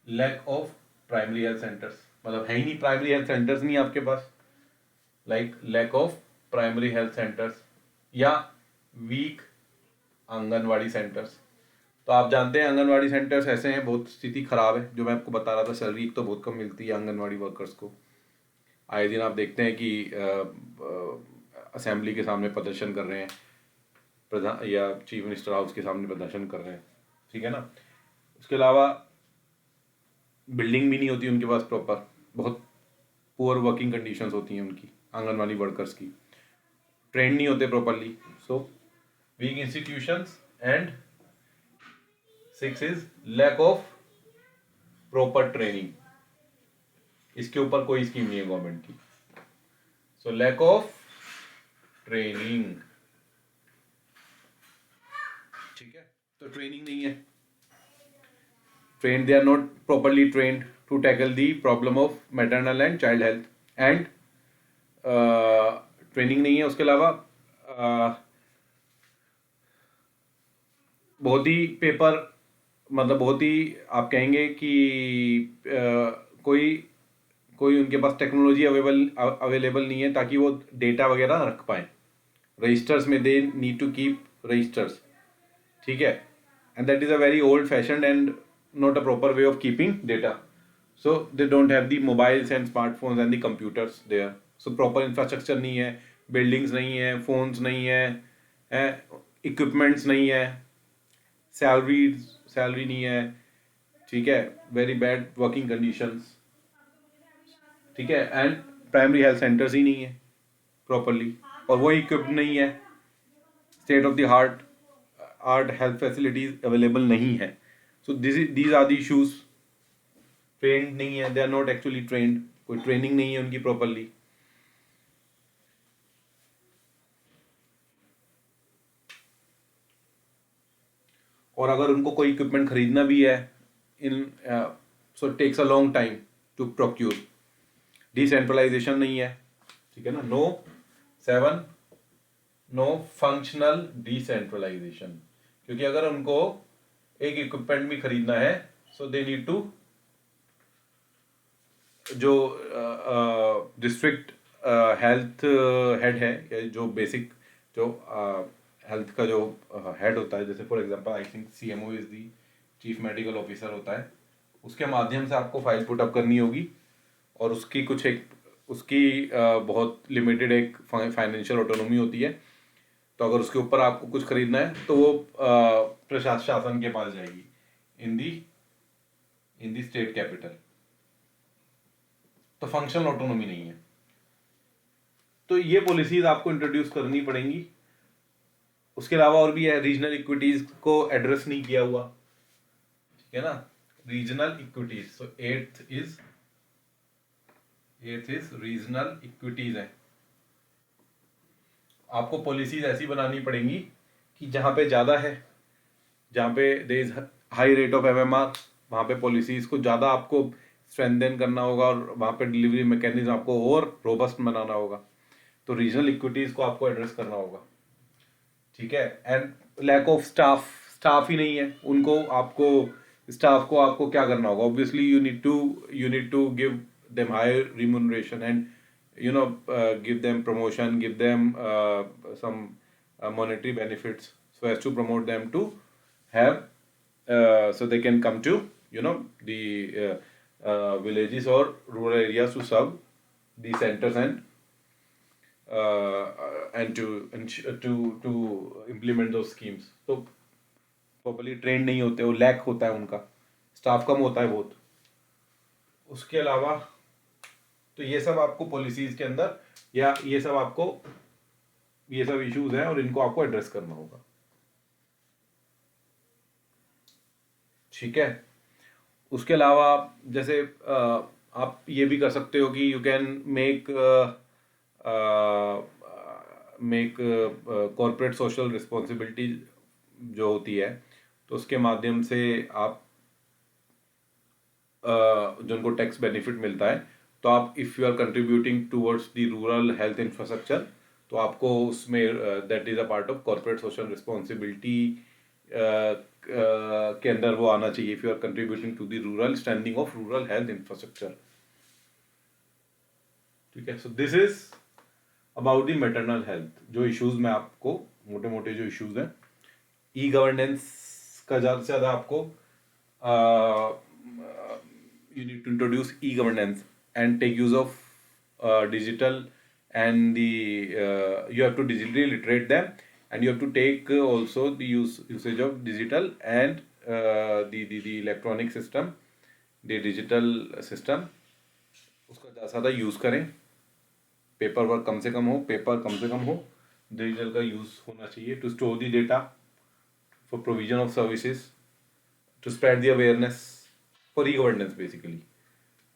lack of primary health centres, मतलब है ही नहीं, प्राइमरी हेल्थ सेंटर्स नहीं आपके पास, like lack of primary health centres या वीक आंगनवाड़ी सेंटर्स। तो आप जानते हैं आंगनवाड़ी सेंटर्स ऐसे हैं, बहुत स्थिति खराब है, जो मैं आपको बता रहा था, सैलरी तो बहुत कम मिलती है आंगनवाड़ी वर्कर्स को। आए दिन आप देखते हैं कि असेंबली के सामने प्रदर्शन कर रहे हैं, प्रधान या चीफ मिनिस्टर हाउस के सामने प्रदर्शन कर रहे हैं, ठीक है ना। उसके अलावा बिल्डिंग भी नहीं होती उनके पास प्रॉपर, बहुत पुअर वर्किंग कंडीशंस होती हैं उनकी आंगनवाड़ी वर्कर्स की, ट्रेन नहीं होते properly. So weak institutions and 6 is lack of proper training, इसके ऊपर कोई स्कीम नहीं है गवर्नमेंट की। सो लैक ऑफ ट्रेनिंग, ठीक है, तो ट्रेनिंग नहीं है, trained, they are not properly trained to tackle the problem of maternal and child health, and training नहीं है। उसके अलावा बहुत ही पेपर, मतलब बहुत ही आप कहेंगे कि कोई उनके पास टेक्नोलॉजी अवेलेबल नहीं है ताकि वो डेटा वगैरह रख पाए रजिस्टर्स में, they need to keep registers, ठीक है, and that is a very old fashion and not a proper way of keeping data. So they don't have the mobiles and smartphones and the computers there. So proper infrastructure नहीं है, buildings नहीं है, phones नहीं है, equipments नहीं है, salary नहीं है, ठीक है, very bad working conditions, ठीक है, and primary health centers ही नहीं है properly, और वो equipped नहीं है, state of the art health facilities available नहीं है. So these are the issues. Trained नहीं है, they are not actually trained, कोई ट्रेनिंग नहीं है उनकी प्रॉपरली. और अगर उनको कोई इक्विपमेंट खरीदना भी है, in so takes a long time to procure. Decentralisation नहीं है, ठीक है ना. नो फंक्शनल डिसेंट्रलाइजेशन, क्योंकि अगर उनको एक इक्विपमेंट भी खरीदना है, सो दे नीड टू, जो डिस्ट्रिक्ट हेल्थ हेड है, या जो बेसिक जो हेल्थ का जो हेड होता है, जैसे for example I think CMO is the chief medical officer होता है, उसके माध्यम से आपको फाइल पुट अप करनी होगी, और उसकी कुछ एक उसकी बहुत लिमिटेड एक फाइनेंशियल ऑटोनॉमी होती है. तो अगर उसके ऊपर आपको कुछ खरीदना है तो वो प्रशासन के पास जाएगी इन दी स्टेट कैपिटल. तो फंक्शनल ऑटोनॉमी नहीं है. तो ये पॉलिसीज आपको इंट्रोड्यूस करनी पड़ेंगी. उसके अलावा और भी है, रीजनल इक्विटीज को एड्रेस नहीं किया हुआ, ठीक है ना. Regional equities, so eighth is regional equities है. आपको पॉलिसीज ऐसी बनानी पड़ेंगी कि जहां पे ज्यादा है, जहां पे there is high rate of MMR, वहां पे पॉलिसीज को ज्यादा आपको स्ट्रेंथन करना होगा, और वहां पे डिलीवरी मैकेनिज्म आपको और रोबस्ट बनाना होगा. तो रीजनल इक्विटीज को आपको एड्रेस करना होगा, ठीक है. एंड लैक ऑफ स्टाफ ही नहीं है उनको, आपको स्टाफ को आपको क्या करना होगा. Obviously you need to give them higher remuneration, and give them promotion, give them some monetary benefits, so as to promote them to have so they can come to the villages or rural areas to serve the centers, and to implement those schemes. तो properly trained नहीं होते, वो lack होता है उनका, staff कम होता है बहुत. उसके अलावा तो ये सब आपको पॉलिसीज के अंदर, या ये सब इश्यूज हैं, और इनको आपको एड्रेस करना होगा, ठीक है. उसके अलावा जैसे आप ये भी कर सकते हो कि you can make corporate social responsibility जो होती है, तो उसके माध्यम से आप जो उनको टैक्स बेनिफिट मिलता है, तो आप if you are contributing towards the rural health infrastructure, तो आपको उसमें that is a part of corporate social responsibility के अंदर वो आना चाहिए. If you are contributing to the rural standing of rural health infrastructure, ठीक है. So this is about the maternal health. जो इश्यूज में आपको मोटे मोटे जो इश्यूज हैं, ई गवर्नेंस का ज़्यादा से ज़्यादा आपको you need to introduce e-governance and take use of digital, and you have to digitally literate them, and you have to take also the usage of digital and the electronic system, the digital system, उसका ज़्यादा use करें. Paper work कम से कम हो, digital का use होना चाहिए to store the data for provision of services, to spread the awareness for e-governance, basically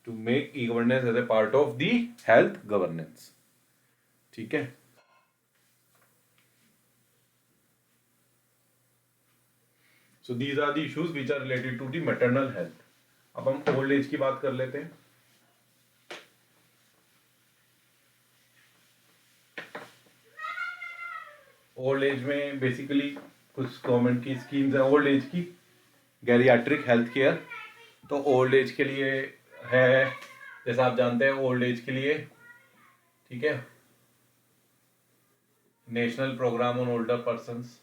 to make e-governance as a part of the health governance, ठीक है. So these are the issues which are related to the maternal health. अब हम old age की बात कर लेते हैं. Old age में बेसिकली कुछ गवर्नमेंट की स्कीम्स है ओल्ड एज की. गैरियाट्रिक हेल्थ केयर, तो ओल्ड एज के लिए है, जैसा आप जानते हैं ओल्ड एज के लिए, ठीक है, national programme on older persons,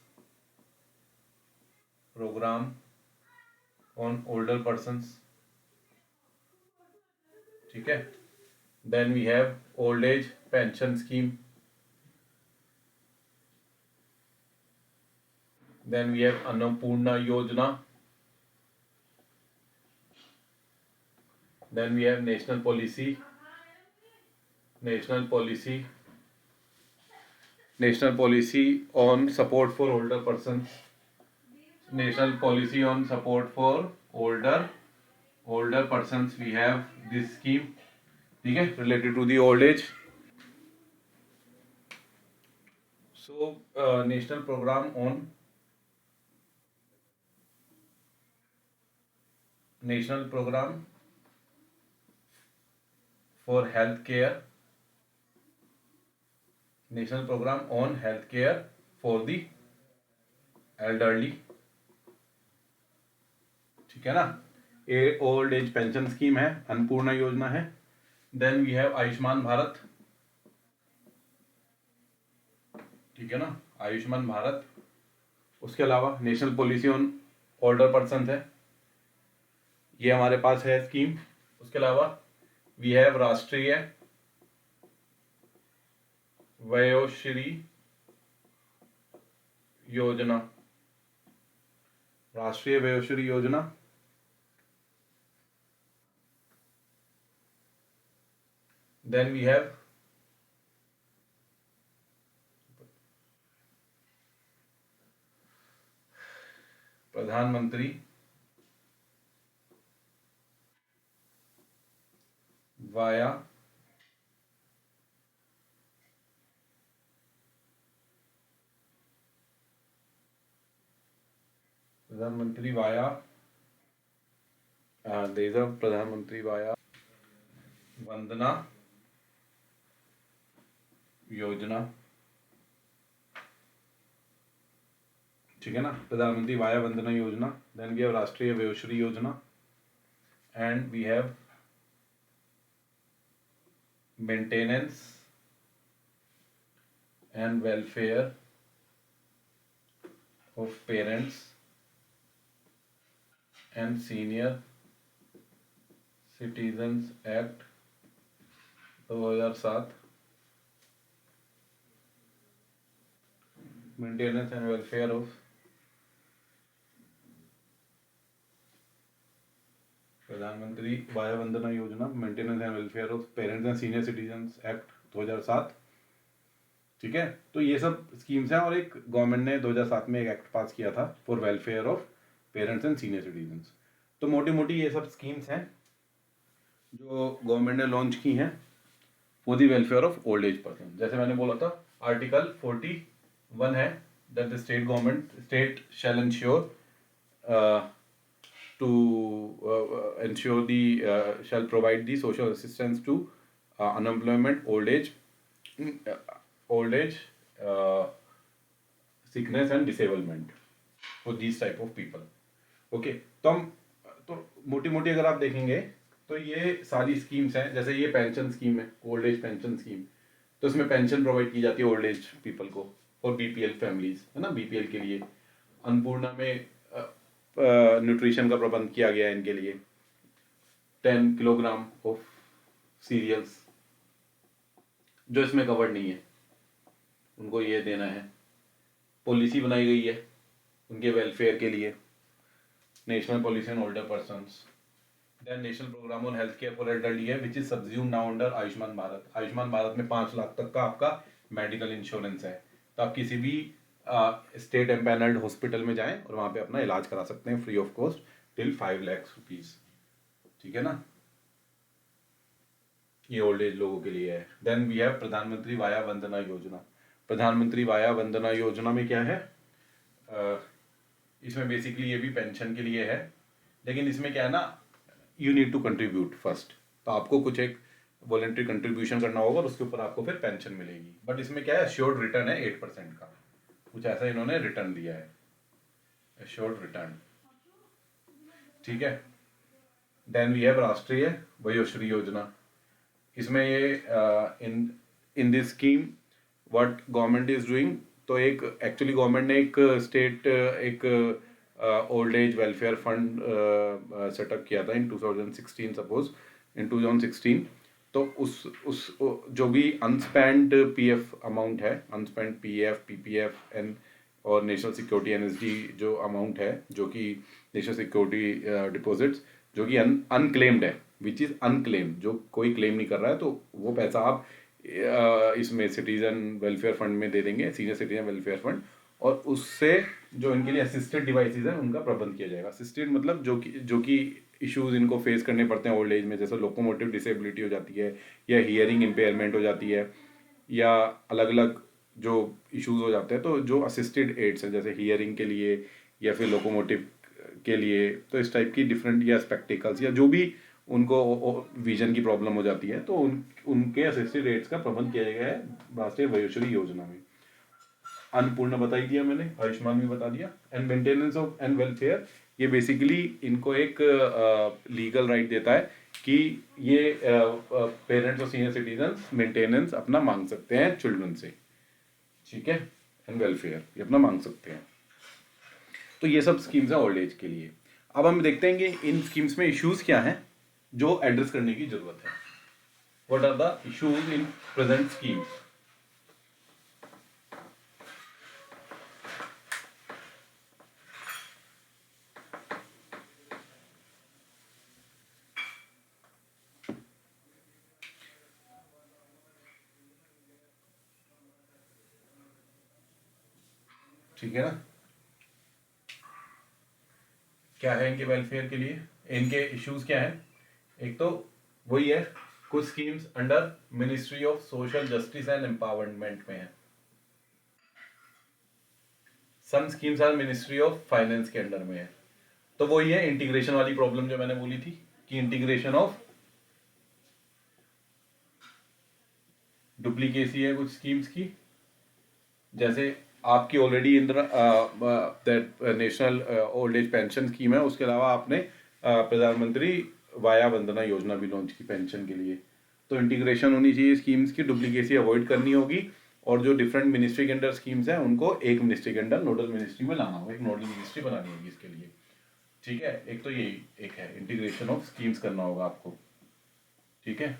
ठीक है. Then we have old age pension scheme. Then we have Annapurna Yojana. Then we have national policy on support for older persons. National policy on support for older persons. We have this scheme, ठीक है, related to the old age. So national program for health care. National program on health care for the elderly. ठीक है ना. Old age pension scheme है, अन्नपूर्णा योजना है. Then we have Ayushman Bharat. ठीक है ना, आयुष्मान भारत. उसके अलावा national policy on older person है, ये हमारे पास है स्कीम. उसके अलावा वी हैव राष्ट्रीय वयोश्री योजना. राष्ट्रीय वयोश्री योजना. देन वी हैव प्रधानमंत्री वाया प्रधानमंत्री वाया वंदना योजना. ठीक है ना, प्रधानमंत्री वाया वंदना योजना. Then we have Rashtriya Vayoshri Yojana and we have maintenance and welfare of parents and senior citizens act 2007. Maintenance and welfare of Pradhanmantri Vaya Vandana Yojana, maintenance and welfare of parents and senior citizens act 2007. ठीक है, तो ये सब स्कीम्स हैं. और एक गवर्नमेंट ने 2007 में एक एक्ट पास किया था for welfare of parents and senior citizens. तो मोटी मोटी ये सब स्कीम्स हैं जो गवर्नमेंट ने लॉन्च की हैं for the welfare of old age person. जैसे मैंने बोला था, आर्टिकल 41 है that the state shall ensure to ensure shall provide the social assistance to unemployment, old age, sickness and disablement for these type of people. Okay, तो मोटी मोटी अगर आप देखेंगे तो ये सारी स्कीम्स हैं. जैसे ये पेंशन स्कीम है, ओल्ड एज पेंशन स्कीम, तो इसमें पेंशन प्रोवाइड की जाती है ओल्ड एज पीपल को फॉर बीपीएल फैमिलीज, है ना, बीपीएल के लिए. अन्नपूर्णा में न्यूट्रिशन का प्रबंध किया गया है इनके लिए. 10 किलोग्राम ऑफ सीरियल्स जो इसमें कवर्ड नहीं है उनको ये देना है. पॉलिसी बनाई गई है उनके वेलफेयर के लिए, national policy on older persons. Then national programme on health care for elderly है which is subsumed now under Ayushman Bharat. Ayushman Bharat में 5 लाख तक का आपका मेडिकल इंश्योरेंस है. तो आप किसी भी स्टेट एम्पैनल्ड हॉस्पिटल में जाएं और वहां पे अपना इलाज करा सकते हैं free of cost till 5 lakh rupees. ठीक है ना, ये ओल्ड एज लोगों के लिए है. देन वी हैव प्रधानमंत्री वाया वंदना योजना. प्रधानमंत्री वाया वंदना योजना में क्या है, इसमें बेसिकली ये भी पेंशन के लिए है, लेकिन इसमें क्या है ना, you need to contribute first. तो आपको कुछ एक वॉलेंट्री कंट्रीब्यूशन करना होगा और उसके ऊपर आपको फिर पेंशन मिलेगी. बट इसमें क्या है, एश्योर्ड रिटर्न है 8% का, कुछ ऐसा इन्होंने रिटर्न दिया है, एश्योर्ड रिटर्न. ठीक है. Then we have Rashtriya Vayoshri योजना. इसमें ये in this scheme what government is doing, तो एक एक्चुअली गवर्नमेंट ने एक old age welfare fund setup किया था इन 2016 सपोज, इन 2016, तो उस जो भी अनस्पेंड पीएफ अमाउंट है, अनस्पेंड पीएफ, पीपीएफ एंड और नेशनल सिक्योरिटी एनएसडी जो अमाउंट है, जो कि नेशनल सिक्योरिटी डिपॉजिट्स जो कि अनक्लेम्ड है, विच इज़ अनक्लेम्ड, जो कोई क्लेम नहीं कर रहा है, तो वो पैसा आप इसमें सिटीजन वेलफेयर फंड में दे देंगे, सीनियर सिटीजन वेलफेयर फंड, और उससे जो इनके लिए असिस्टेड डिवाइसेस हैं उनका प्रबंध किया जाएगा। असिस्टेड मतलब जो कि इश्यूज इनको फेस करने पड़ते हैं ओल्ड एज में, जैसे लोकोमोटिव डिसेबिलिटी हो जाती है, या हियरिंग इम्पेयरमेंट हो जाती है, या अलग अलग जो इश्यूज हो जाते हैं, तो जो असिस्टेड एड्स हैं जैसे हियरिंग के लिए या फिर लोकोमोटिव के लिए, तो इस टाइप की डिफरेंट, या स्पेक्टिकल्स, या जो भी उनको विजन की प्रॉब्लम हो जाती है, तो उनके असिस्टेड एड्स का प्रबंध किया गया है राष्ट्रीय वयोश्री योजना में। अन्नपूर्णा बता ही दिया मैंने, आयुष्मान भी बता दिया। And maintenance of and welfare, ये बेसिकली इनको एक लीगल राइट देता है कि ये पेरेंट्स और सीनियर सिटीजन्स मेंटेनेंस अपना मांग सकते हैं चिल्ड्रन से, ठीक है, एंड वेलफेयर ये अपना मांग सकते हैं। तो ये सब स्कीम्स हैं ओल्ड एज के लिए। अब हम देखते हैं कि इन स्कीम्स में इश्यूज क्या हैं जो एड्रेस करने की जरूरत है। What are the issues in present schemes? ठीक है ना, क्या है इनके वेलफेयर के लिए, इनके इश्यूज क्या है? एक तो वही है, कुछ schemes under ministry of social justice and empowerment में है, some schemes are ministry of finance के अंडर में है। तो वही है इंटीग्रेशन वाली प्रॉब्लम जो मैंने बोली थी कि इंटीग्रेशन ऑफ डुप्लीकेसी है कुछ स्कीम्स की, जैसे आपकी already Indira that national old age pension scheme है, उसके अलावा आपने प्रधानमंत्री वाया वंदना योजना भी लॉन्च की पेंशन के लिए। तो इंटीग्रेशन होनी चाहिए स्कीम्स की, डुप्लीकेसी अवॉइड करनी होगी, और जो डिफरेंट मिनिस्ट्री के अंडर स्कीम्स हैं उनको एक मिनिस्ट्री के अंडर नोडल मिनिस्ट्री में लाना होगा, एक नोडल मिनिस्ट्री बनानी होगी इसके लिए, ठीक है। एक तो यही एक है, इंटीग्रेशन ऑफ स्कीम्स करना होगा आपको, ठीक है।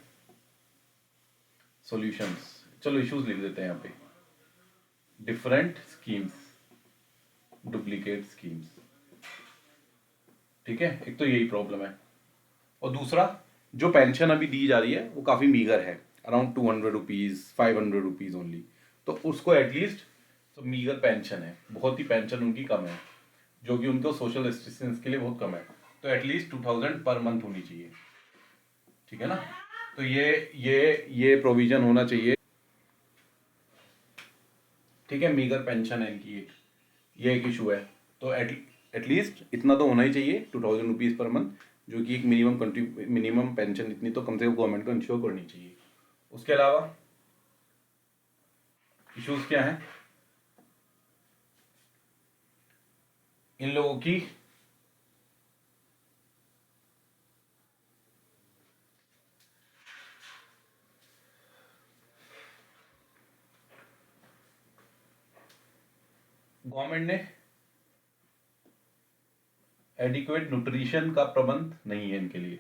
सॉल्यूशंस, चलो इश्यूज लिख देते हैं यहाँ पे, डिफरेंट स्कीम्स, डुप्लीकेट स्कीम्स, ठीक है। एक तो यही प्रॉब्लम है, और दूसरा जो पेंशन अभी दी जा रही है वो काफ़ी मीगर है, अराउंड 200 रुपीज़, 500 रुपीज़ ओनली, तो उसको एटलीस्ट, तो मीगर पेंशन है, बहुत ही पेंशन उनकी कम है, जो कि उनको सोशल असिस्टेंस के लिए बहुत कम है, तो एटलीस्ट 2000 पर मंथ होनी चाहिए, ठीक है ना। तो ये प्रोविजन होना चाहिए, ठीक है। मीगर पेंशन है इनकी, ये एक इशू है, तो एटलीस्ट इतना तो होना ही चाहिए 2000 रुपीज़ पर मंथ, जो कि एक मिनिमम पेंशन इतनी तो कम से कम गवर्नमेंट को इंश्योर करनी चाहिए। उसके अलावा इश्यूज क्या हैं इन लोगों की? गवर्नमेंट ने एडिक्वेट न्यूट्रिशन का प्रबंध नहीं है इनके लिए,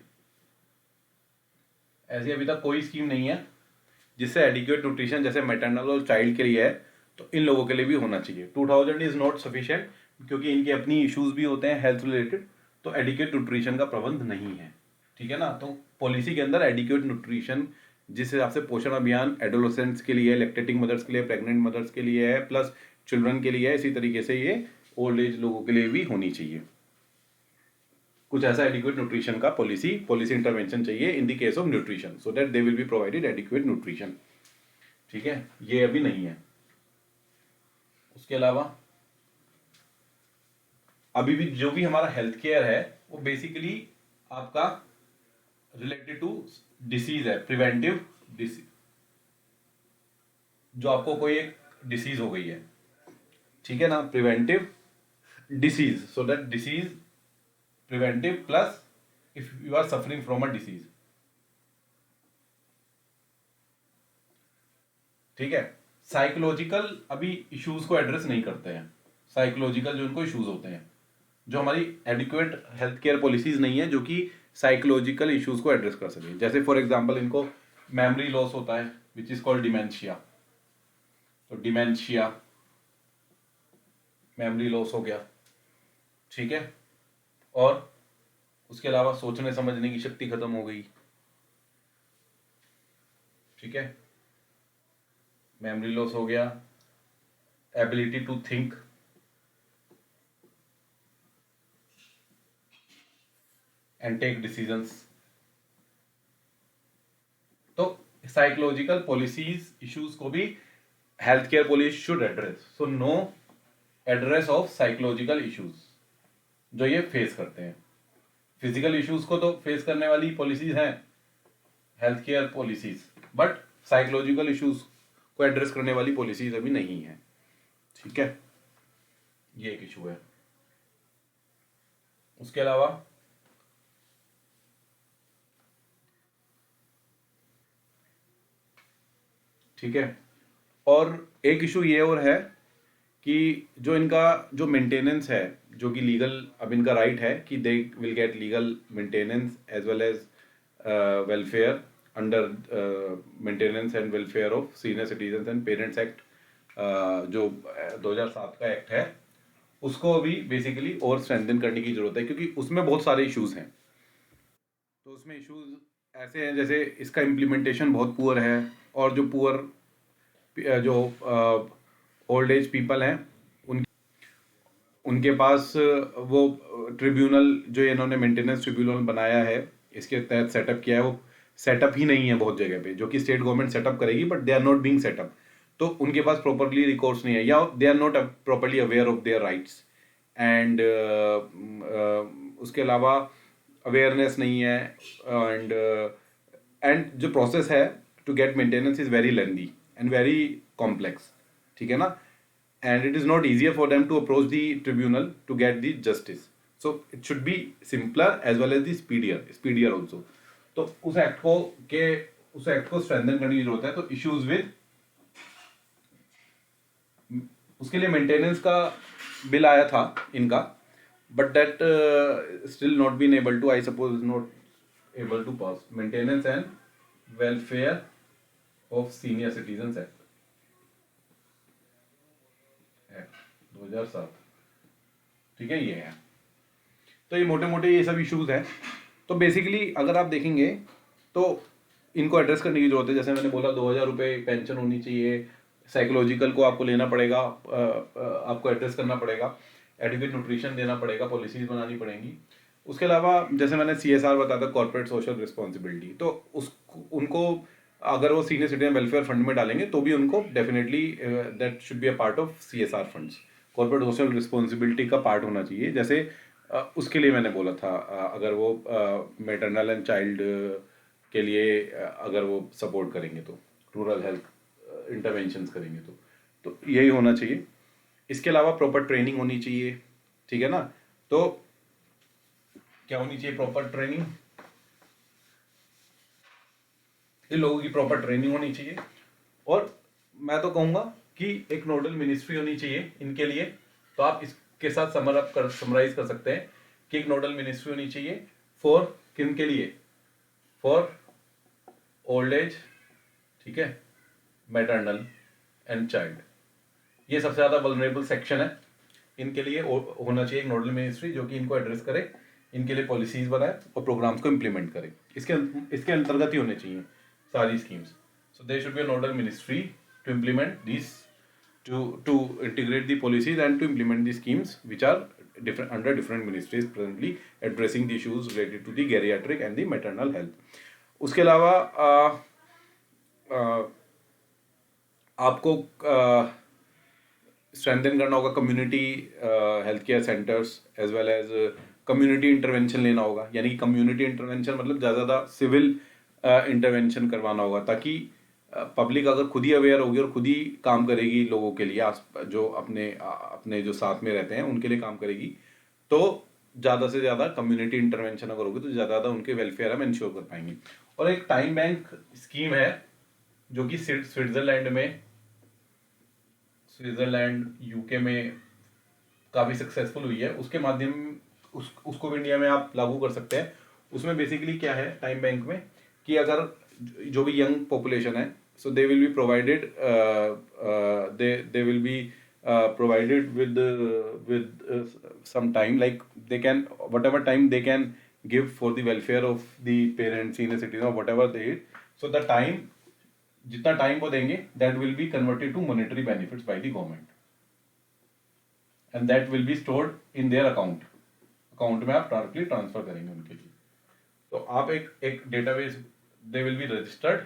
ऐसी अभी तक कोई स्कीम नहीं है जिससे एडिक्वेट न्यूट्रिशन, जैसे मैटरनल और चाइल्ड के लिए है, तो इन लोगों के लिए भी होना चाहिए। 2000 इज नॉट सफिशिएंट, क्योंकि इनके अपनी इश्यूज भी होते हैं हेल्थ रिलेटेड, तो एडिक्वेट न्यूट्रिशन का प्रबंध नहीं है, ठीक है ना। तो पॉलिसी के अंदर एडिक्वेट न्यूट्रिशन, जिस हिसाब से पोषण अभियान एडोलेसेंट्स के लिए, लैक्टेटिंग मदर्स के लिए, प्रेग्नेंट मदर्स के लिए है, प्लस चिल्ड्रन के लिए है, इसी तरीके से ये ओल्ड एज लोगों के लिए भी होनी चाहिए। कुछ ऐसा एडिक्वेट न्यूट्रिशन का पॉलिसी इंटरवेंशन चाहिए in the case of nutrition, so that they will be provided adequate nutrition, ठीक है। ये अभी नहीं है। उसके अलावा अभी भी जो भी हमारा हेल्थ केयर है वो बेसिकली आपका रिलेटेड टू डिसीज है, प्रिवेंटिव डिसीज, जो आपको कोई एक डिसीज हो गई है, ठीक है ना, preventive disease, so that disease preventive plus if you are suffering from a disease, ठीक है। साइकोलॉजिकल अभी इश्यूज को एड्रेस नहीं करते हैं, साइकोलॉजिकल जो उनको इश्यूज होते हैं, जो हमारी एडिक्वेट हेल्थ केयर पॉलिसीज नहीं है जो कि साइकोलॉजिकल इश्यूज को एड्रेस कर सके। जैसे फॉर एग्जांपल इनको मेमोरी लॉस होता है विच इज कॉल्ड डिमेंशिया, तो डिमेंशिया मेमोरी लॉस हो गया, ठीक है। और उसके अलावा सोचने समझने की शक्ति खत्म हो गई, ठीक है, मेमोरी लॉस हो गया, ability to think, and take decisions. तो साइकोलॉजिकल पॉलिसीज इश्यूज को भी health care policy should address. So no address of psychological issues जो ये फेस करते हैं। फिजिकल इश्यूज को तो फेस करने वाली पॉलिसीज हैं health care policies, but psychological issues को एड्रेस करने वाली पॉलिसीज अभी नहीं है, ठीक है। ये एक इशू है। उसके अलावा ठीक है, और एक इशू ये और है कि जो इनका जो मेंटेनेंस है, जो कि लीगल अब इनका राइट है कि they will get legal maintenance as well as welfare under maintenance and welfare of senior citizen and parents act, जो 2007 का एक्ट है, उसको अभी बेसिकली और स्ट्रेंथन करने की जरूरत है, क्योंकि उसमें बहुत सारे इश्यूज हैं। तो उसमें इश्यूज ऐसे हैं जैसे इसका इम्प्लीमेंटेशन बहुत पुअर है, और जो पुअर जो ओल्ड एज पीपल हैं उनके पास वो ट्रिब्यूनल जो इन्होंने मेंटेनेंस ट्रिब्यूनल बनाया है, इसके तहत सेटअप किया है, वो सेटअप ही नहीं है बहुत जगह पे, जो कि स्टेट गवर्नमेंट सेटअप करेगी, but they are not being setup. तो उनके पास प्रॉपरली रिकॉर्ड्स नहीं है, या they are not properly aware of their rights, and उसके अलावा अवेयरनेस नहीं है, एंड जो प्रोसेस है to get maintenance is very lengthy and very complex, ठीक है ना, and it is not easier for them to approach the tribunal to get the justice. So it should be simpler as well as the speedier also. तो उस act को strengthen करने की जरूरत है। तो इश्यूज विद उसके लिए मेंटेनेंस का बिल आया था इनका, but that still not been able to, I suppose not able to pass. Maintenance and welfare of senior citizen act 2007, ठीक है, ये है। तो ये मोटे मोटे ये सब इश्यूज हैं। तो बेसिकली अगर आप देखेंगे तो इनको एड्रेस करने की जरूरत है। जैसे मैंने बोला 2000 रुपये पेंशन होनी चाहिए, साइकोलॉजिकल को आपको लेना पड़ेगा, आपको एड्रेस करना पड़ेगा, एडिक्वेट न्यूट्रिशन देना पड़ेगा, पॉलिसीज बनानी पड़ेंगी। उसके अलावा जैसे मैंने CSR बताया था, कॉर्पोरेट सोशल रिस्पॉन्सिबिलिटी, तो उनको अगर वो सीनियर सिटीजन वेलफेयर फंड में डालेंगे तो भी उनको definitely that should be a part of CSR funds, corporate social responsibility का पार्ट होना चाहिए। जैसे उसके लिए मैंने बोला था, अगर वो मैटरनल एंड चाइल्ड के लिए अगर वो सपोर्ट करेंगे, तो रूरल हेल्थ इंटरवेंशंस करेंगे, तो यही होना चाहिए। इसके अलावा प्रॉपर ट्रेनिंग होनी चाहिए, ठीक है ना। तो क्या होनी चाहिए? प्रॉपर ट्रेनिंग, इन लोगों की प्रॉपर ट्रेनिंग होनी चाहिए। और मैं तो कहूँगा कि एक नोडल मिनिस्ट्री होनी चाहिए इनके लिए। तो आप इसके साथ समराइज कर सकते हैं कि एक नोडल मिनिस्ट्री होनी चाहिए फॉर किन के लिए? फॉर ओल्ड एज, ठीक है, मैटरनल एंड चाइल्ड, ये सबसे ज़्यादा वल्नरेबल सेक्शन है। इनके लिए होना चाहिए एक नोडल मिनिस्ट्री जो कि इनको एड्रेस करे, इनके लिए पॉलिसीज बनाए और प्रोग्राम्स को इम्प्लीमेंट करे। इसके अंतर्गत ही होने चाहिए सारी schemes. So there should be a nodal ministry to implement this, to integrate the policies and to implement the schemes which are different under different ministries presently addressing the issues related to the geriatric and the maternal health. उसके अलावा आपको strengthen करना होगा community health care centres as well as community intervention लेना होगा। यानी कि community intervention मतलब ज़्यादा सिविल इंटरवेंशन करवाना होगा, ताकि पब्लिक अगर खुद ही अवेयर होगी और खुद ही काम करेगी लोगों के लिए, जो अपने जो साथ में रहते हैं उनके लिए काम करेगी, तो ज़्यादा से ज़्यादा कम्युनिटी इंटरवेंशन अगर होगी तो ज़्यादा उनके वेलफेयर हम इंश्योर कर पाएंगे। और एक टाइम बैंक स्कीम है जो कि स्विट्जरलैंड UK में काफ़ी सक्सेसफुल हुई है। उसके माध्यम उसको भी इंडिया में आप लागू कर सकते हैं। उसमें बेसिकली क्या है टाइम बैंक में कि अगर जो भी यंग पॉपुलेशन है, so they will be provided, they will be provided with some time, like they can, whatever time they can give for the welfare of the parents, senior citizen or whatever they need. So the time, जितना time वो देंगे, that will be converted to monetary benefits by the government and that will be stored in their account में आप directly transfer करेंगे उनके लिए. तो आप एक database, they will be registered,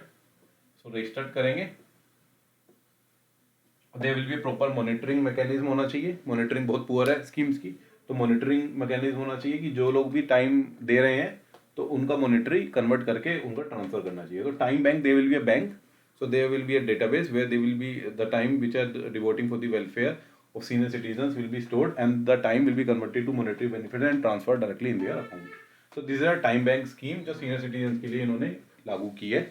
so registered करेंगे. There will be proper monitoring mechanism होना चाहिए. मॉनिटरिंग बहुत पुअर है स्कीम्स की, तो मॉनिटरिंग मैकेनिज्म होना चाहिए कि जो लोग भी टाइम दे रहे हैं तो उनका मॉनिटरी कन्वर्ट करके उनका ट्रांसफर करना चाहिए. तो time bank, they will be a bank, so there will be a database where they will be the time which are devoting for the welfare of senior citizens will be stored and the time will be converted to monetary benefit and transferred directly in their account. So these are time bank scheme जो senior citizens के लिए इन्होंने लागू की है.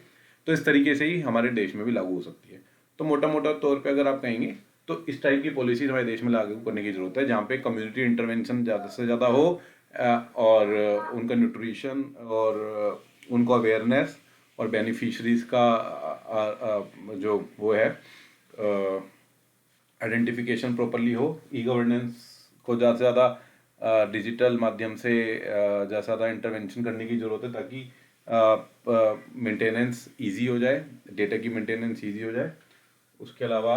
तो इस तरीके से ही हमारे देश में भी लागू हो सकती है. तो मोटा मोटा तौर पे अगर आप कहेंगे तो इस टाइप की पॉलिसीज हमारे देश में लागू करने की जरूरत है जहाँ पे कम्युनिटी इंटरवेंशन ज़्यादा से ज़्यादा हो, और उनका न्यूट्रिशन और उनको अवेयरनेस और बेनिफिशरीज का जो वो है आइडेंटिफिकेशन प्रॉपरली हो. ई गवर्नेंस को ज़्यादा से ज़्यादा डिजिटल माध्यम से ज़्यादा से ज़्यादा इंटरवेंशन करने की ज़रूरत है ताकि मेंटेनेंस इजी हो जाए, डेटा की मेंटेनेंस इजी हो जाए. उसके अलावा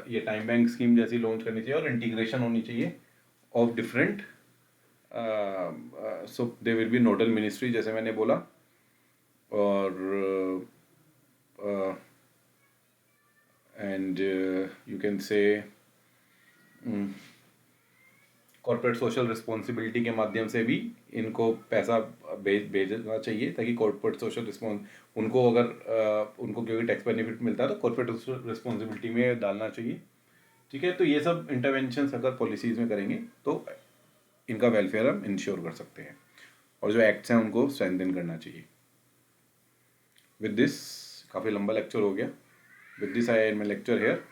ये टाइम बैंक स्कीम जैसी लॉन्च करनी चाहिए और इंटीग्रेशन होनी चाहिए of different, so they will B nodal ministry जैसे मैंने बोला. और एंड यू कैन से कॉर्पोरेट सोशल रिस्पॉन्सिबिलिटी के माध्यम से भी इनको पैसा भेजना चाहिए ताकि कॉर्पोरेट सोशल रिस्पॉन्स उनको, अगर उनको क्योंकि टैक्स बेनिफिट मिलता है तो कॉर्पोरेट रिस्पॉन्सिबिलिटी में डालना चाहिए. ठीक है, तो ये सब इंटरवेंशंस अगर पॉलिसीज़ में करेंगे तो इनका वेलफेयर हम इंश्योर कर सकते हैं और जो एक्ट्स हैं उनको स्ट्रेंथन करना चाहिए. विद दिस, काफ़ी लंबा लेक्चर हो गया. With this I and my lecture here.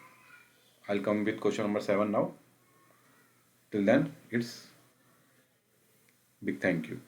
I will come with question number 7 now. Till then, it's big thank you.